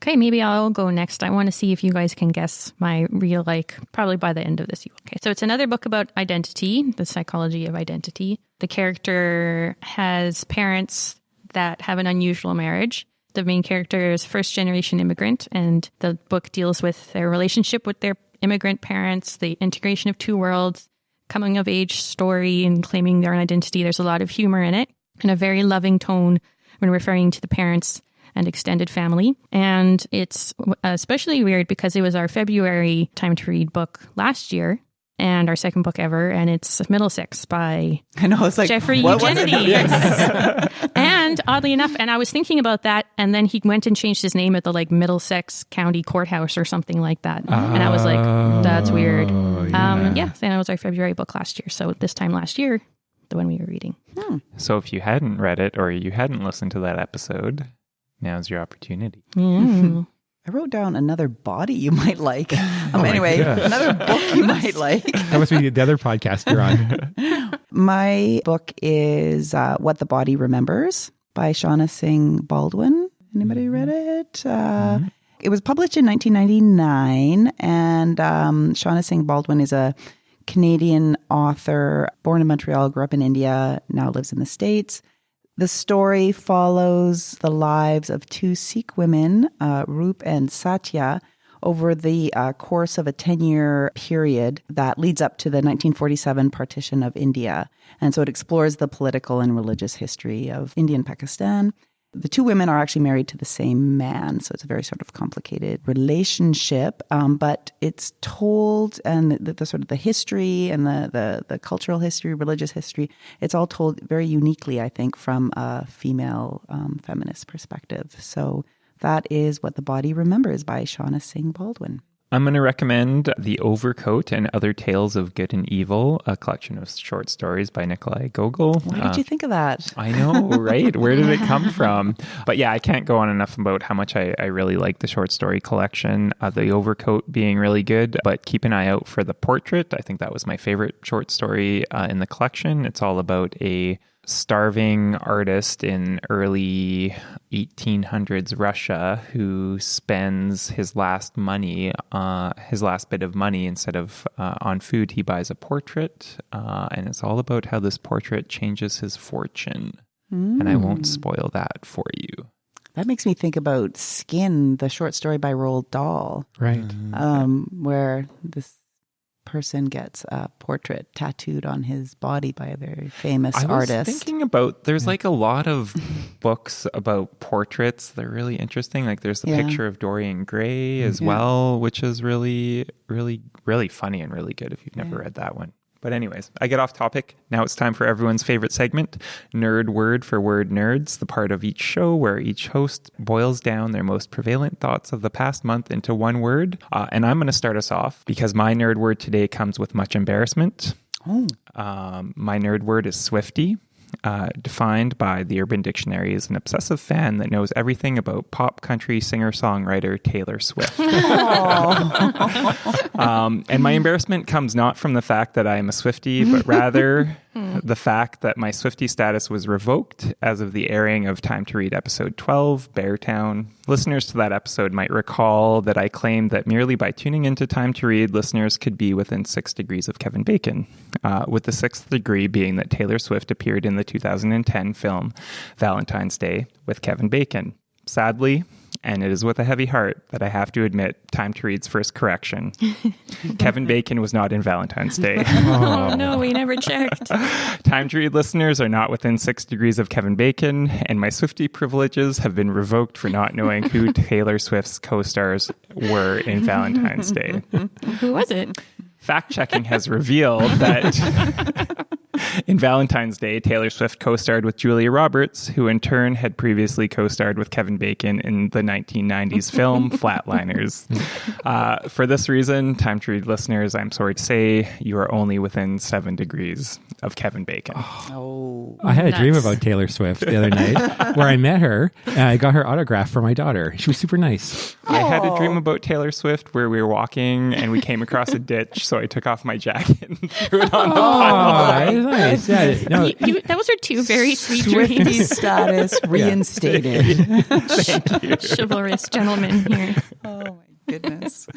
Okay, maybe I'll go next. I want to see if you guys can guess my real, probably by the end of this. Okay, so it's another book about identity, the psychology of identity. The character has parents that have an unusual marriage. The main character is first-generation immigrant, and the book deals with their relationship with their immigrant parents, the integration of two worlds, coming-of-age story, and claiming their own identity. There's a lot of humor in it, and a very loving tone when referring to the parents and extended family. And it's especially weird because it was our February Time to Read book last year and our second book ever. And it's Middlesex by Jeffrey Eugenides. And oddly enough, and I was thinking about that, and then he went and changed his name at the Middlesex County Courthouse or something like that. And I was like, that's weird. Yeah, and it was our February book last year. So this time last year, the one we were reading. So if you hadn't read it or you hadn't listened to that episode, now's your opportunity. I wrote down another body you might like. Anyway, another book you might like. That must be the other podcast you're on. My book is What the Body Remembers by Shauna Singh Baldwin. Anybody read it? It was published in 1999, and Shauna Singh Baldwin is a Canadian author, born in Montreal, grew up in India, now lives in the States. The story follows the lives of two Sikh women, Roop and Satya, over the course of a 10-year period that leads up to the 1947 partition of India. And so it explores the political and religious history of India and Pakistan. The two women are actually married to the same man, so it's a very sort of complicated relationship, but it's told, and the sort of the history and the cultural history, religious history, it's all told very uniquely, I think, from a female feminist perspective. So that is What the Body Remembers by Shauna Singh Baldwin. I'm going to recommend The Overcoat and Other Tales of Good and Evil, a collection of short stories by Nikolai Gogol. Why did you think of that? I know, right? Where did it come from? But yeah, I can't go on enough about how much I really like the short story collection. The Overcoat being really good, but keep an eye out for The Portrait. I think that was my favorite short story in the collection. It's all about a starving artist in early 1800s Russia who spends his last bit of money, instead of on food, he buys a portrait, and it's all about how this portrait changes his fortune. And I won't spoil that for you. That makes me think about Skin, the short story by Roald Dahl. Right. Where this person gets a portrait tattooed on his body by a very famous artist. I was thinking about, there's a lot of books about portraits. They're really interesting. There's the picture of Dorian Gray as well, which is really, really, really funny and really good if you've never read that one. But anyways, I get off topic. Now it's time for everyone's favorite segment, Nerd Word for Word Nerds, the part of each show where each host boils down their most prevalent thoughts of the past month into one word. And I'm going to start us off because my nerd word today comes with much embarrassment. My nerd word is Swiftie. defined by the Urban Dictionary as an obsessive fan that knows everything about pop country singer-songwriter Taylor Swift. And my embarrassment comes not from the fact that I am a Swiftie, but rather the fact that my Swiftie status was revoked as of the airing of Time to Read episode 12, Beartown. Listeners to that episode might recall that I claimed that merely by tuning into Time to Read, listeners could be within 6 degrees of Kevin Bacon, with the 6th degree being that Taylor Swift appeared in the 2010 film Valentine's Day with Kevin Bacon. Sadly, and it is with a heavy heart that I have to admit Time to Read's first correction. Kevin Bacon was not in Valentine's Day. Oh, no, we never checked. Time to Read listeners are not within 6 degrees of Kevin Bacon, and my Swiftie privileges have been revoked for not knowing who Taylor Swift's co-stars were in Valentine's Day. Who was it? Fact-checking has revealed that in Valentine's Day, Taylor Swift co-starred with Julia Roberts, who in turn had previously co-starred with Kevin Bacon in the 1990s film Flatliners. For this reason, Time to Read listeners, I'm sorry to say, you are only within 7 degrees of Kevin Bacon. I had a dream about Taylor Swift the other night where I met her and I got her autograph for my daughter. She was super nice. I had a dream about Taylor Swift where we were walking and we came across a ditch, so I took off my jacket and threw it on the pile. Nice. Yeah, no, Those are two very sweet Swiftie dreams. status reinstated. Thank you. Chivalrous gentleman here. Oh my goodness.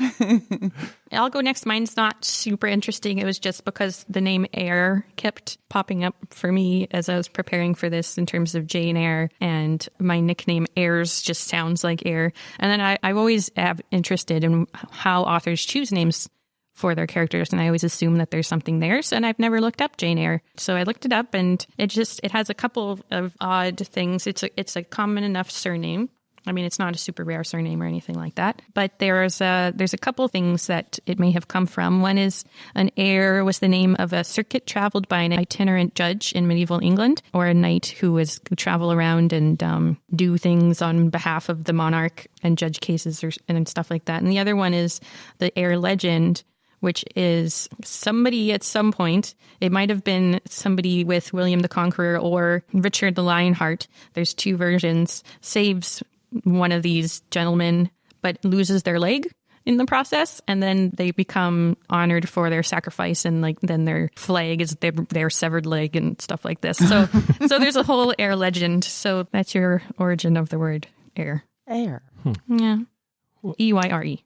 I'll go next. Mine's not super interesting. It was just because the name Eyre kept popping up for me as I was preparing for this in terms of Jane Eyre, and my nickname Eyres just sounds like air. And then I've always have interested in how authors choose names for their characters, and I always assume that there's something there, and I've never looked up Jane Eyre. So I looked it up, and it has a couple of odd things. It's a common enough surname. I mean, it's not a super rare surname or anything like that, but there's a couple of things that it may have come from. One is an Eyre was the name of a circuit traveled by an itinerant judge in medieval England, or a knight who would travel around and do things on behalf of the monarch and judge cases and stuff like that. And the other one is the Eyre legend, which is somebody at some point, it might have been somebody with William the Conqueror or Richard the Lionheart. There's 2 versions, saves one of these gentlemen, but loses their leg in the process. And then they become honored for their sacrifice. And then their flag is their severed leg and stuff like this. So there's a whole Eyre legend. So that's your origin of the word Eyre. Eyre. Yeah. E-Y-R-E.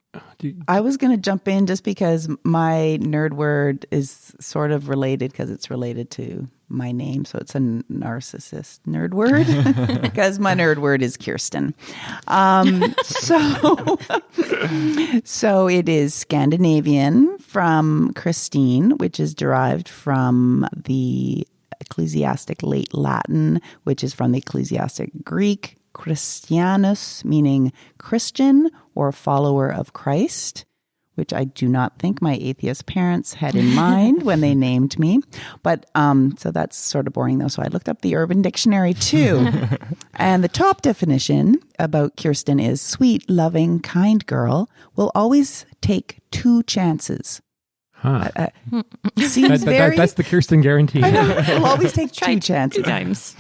I was going to jump in just because my nerd word is sort of related because it's related to my name. So it's a narcissist nerd word because my nerd word is Kirsten. So it is Scandinavian from Christine, which is derived from the ecclesiastic late Latin, which is from the ecclesiastic Greek. Christianus, meaning Christian or follower of Christ, which I do not think my atheist parents had in mind when they named me. But so that's sort of boring though. So I looked up the Urban Dictionary too. And the top definition about Kirsten is sweet, loving, kind girl will always take 2 chances. Seems that's the Kirsten guarantee. I know. We'll always take 2 chances. 2 times.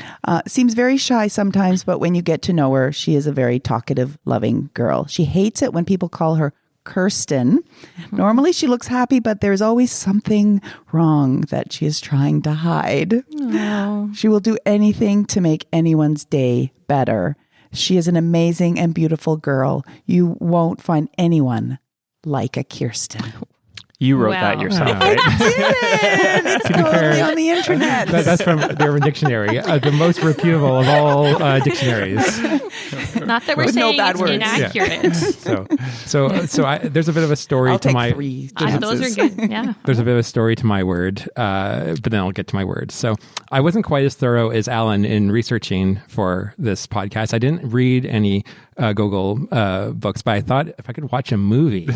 Seems very shy sometimes, but when you get to know her, she is a very talkative, loving girl. She hates it when people call her Kirsten. Normally she looks happy, but there's always something wrong that she is trying to hide. Oh. She will do anything to make anyone's day better. She is an amazing and beautiful girl. You won't find anyone like a Kirsten. You wrote that yourself, right? I did! It's totally on the internet. That's from the Urban Dictionary, the most reputable of all dictionaries. Not that we're With saying no bad it's words. inaccurate. there's a bit of a story I'll to take my. 3 chances. Those are good. Yeah. There's a bit of a story to my word, but then I'll get to my word. So I wasn't quite as thorough as Alan in researching for this podcast. I didn't read any Gogol books, but I thought if I could watch a movie.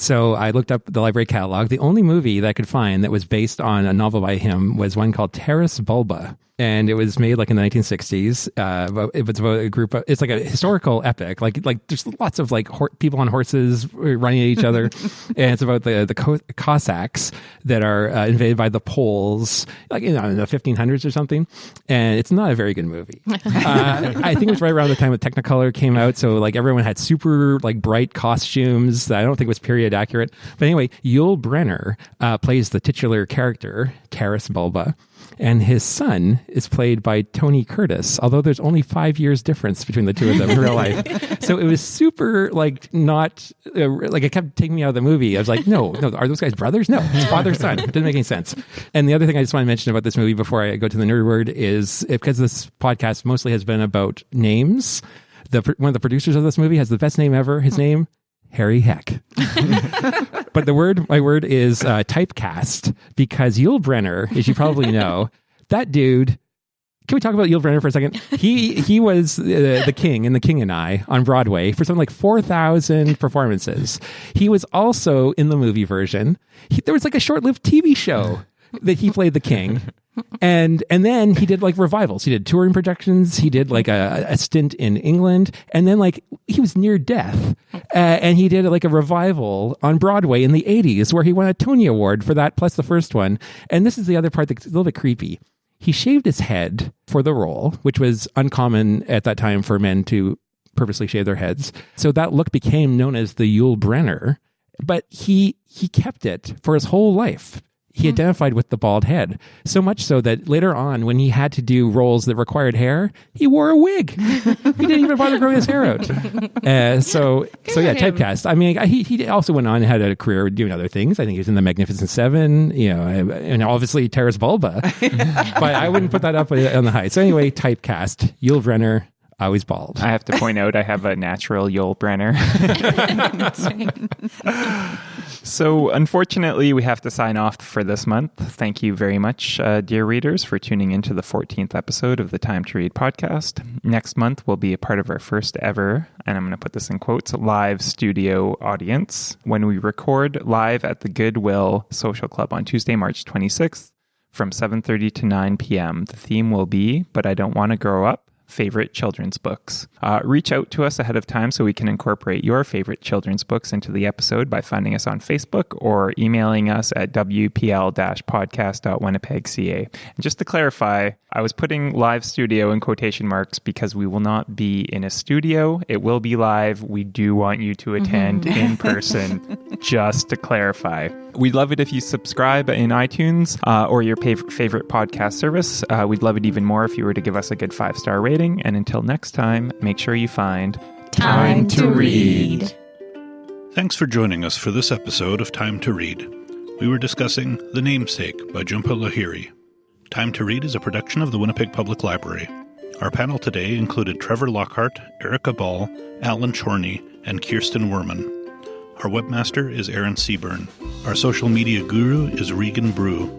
So I looked up the library catalog. The only movie that I could find that was based on a novel by him was one called Terrace Bulba. And it was made like in the 1960s. It was about a group of, it's like a historical epic. Like there's lots of like people on horses running at each other. And it's about the Cossacks that are invaded by the Poles, like in the 1500s or something. And it's not a very good movie. I think it was right around the time that Technicolor came out. So like everyone had super like bright costumes that I don't think was period accurate. But anyway, Yul Brynner plays the titular character, Terrace Bulba. And his son is played by Tony Curtis, although there's only 5 years difference between the two of them in real life. So it was super, like, not, like, it kept taking me out of the movie. I was like, no, are those guys brothers? No, it's father, son. It didn't make any sense. And the other thing I just want to mention about this movie before I go to the nerd word is, because this podcast mostly has been about names, one of the producers of this movie has the best name ever. His name, Harry Heck. But my word is typecast, because Yul Brynner, as you probably know, that dude. Can we talk about Yul Brynner for a second? He was the King in The King and I on Broadway for something like 4,000 performances. He was also in the movie version. There was like a short-lived TV show that he played the King. And then he did like revivals. He did touring projections. He did like a stint in England. And then like he was near death. And he did like a revival on Broadway in the 80s where he won a Tony Award for that, plus the first one. And this is the other part that's a little bit creepy. He shaved his head for the role, which was uncommon at that time for men to purposely shave their heads. So that look became known as the Yul Brynner. But he kept it for his whole life. He identified with the bald head, so much so that later on, when he had to do roles that required hair, he wore a wig. He didn't even bother growing his hair out. So yeah, typecast. I mean, he also went on and had a career doing other things. I think he was in The Magnificent Seven, and obviously Terrace Bulba. But I wouldn't put that up on the high. So anyway, typecast. Yul Brynner, always bald. I have to point out I have a natural Yul Brynner. So unfortunately, we have to sign off for this month. Thank you very much, dear readers, for tuning into the 14th episode of the Time to Read podcast. Next month will be a part of our first ever, and I'm going to put this in quotes, live studio audience when we record live at the Goodwill Social Club on Tuesday, March 26th from 7:30 to 9 p.m. The theme will be, But I Don't Want to Grow Up, favorite children's books. Reach out to us ahead of time so we can incorporate your favorite children's books into the episode by finding us on Facebook or emailing us at wpl-podcast.winnipeg.ca. And just to clarify, I was putting live studio in quotation marks because we will not be in a studio. It will be live. We do want you to attend in person, just to clarify. We'd love it if you subscribe in iTunes or your favorite podcast service. We'd love it even more if you were to give us a good 5-star rating. And until next time, make sure you find Time to Read. Thanks for joining us for this episode of Time to Read. We were discussing The Namesake by Jhumpa Lahiri. Time to Read is a production of the Winnipeg Public Library. Our panel today included Trevor Lockhart, Erica Ball, Alan Chorney, and Kirsten Werman. Our webmaster is Aaron Seaburn. Our social media guru is Regan Brew.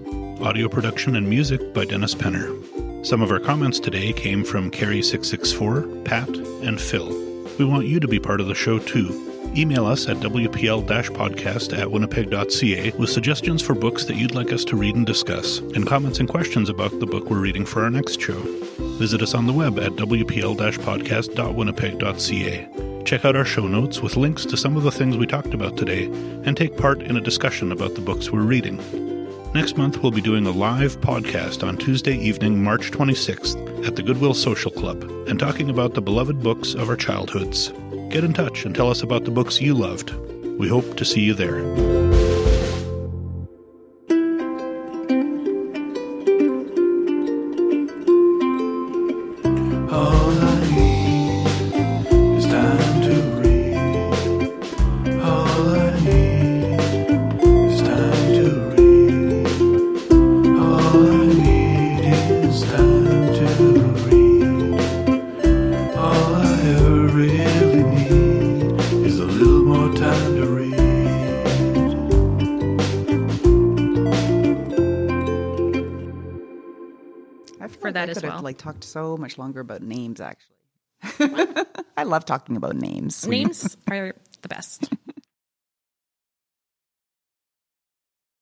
Audio production and music by Dennis Penner. Some of our comments today came from Carrie664, Pat, and Phil. We want you to be part of the show too. Email us at wpl-podcast@winnipeg.ca with suggestions for books that you'd like us to read and discuss, and comments and questions about the book we're reading for our next show. Visit us on the web at wpl-podcast.winnipeg.ca. Check out our show notes with links to some of the things we talked about today, and take part in a discussion about the books we're reading. Next month, we'll be doing a live podcast on Tuesday evening, March 26th, at the Goodwill Social Club, and talking about the beloved books of our childhoods. Get in touch and tell us about the books you loved. We hope to see you there. Talked so much longer about names, actually. I love talking about names. Names are the best.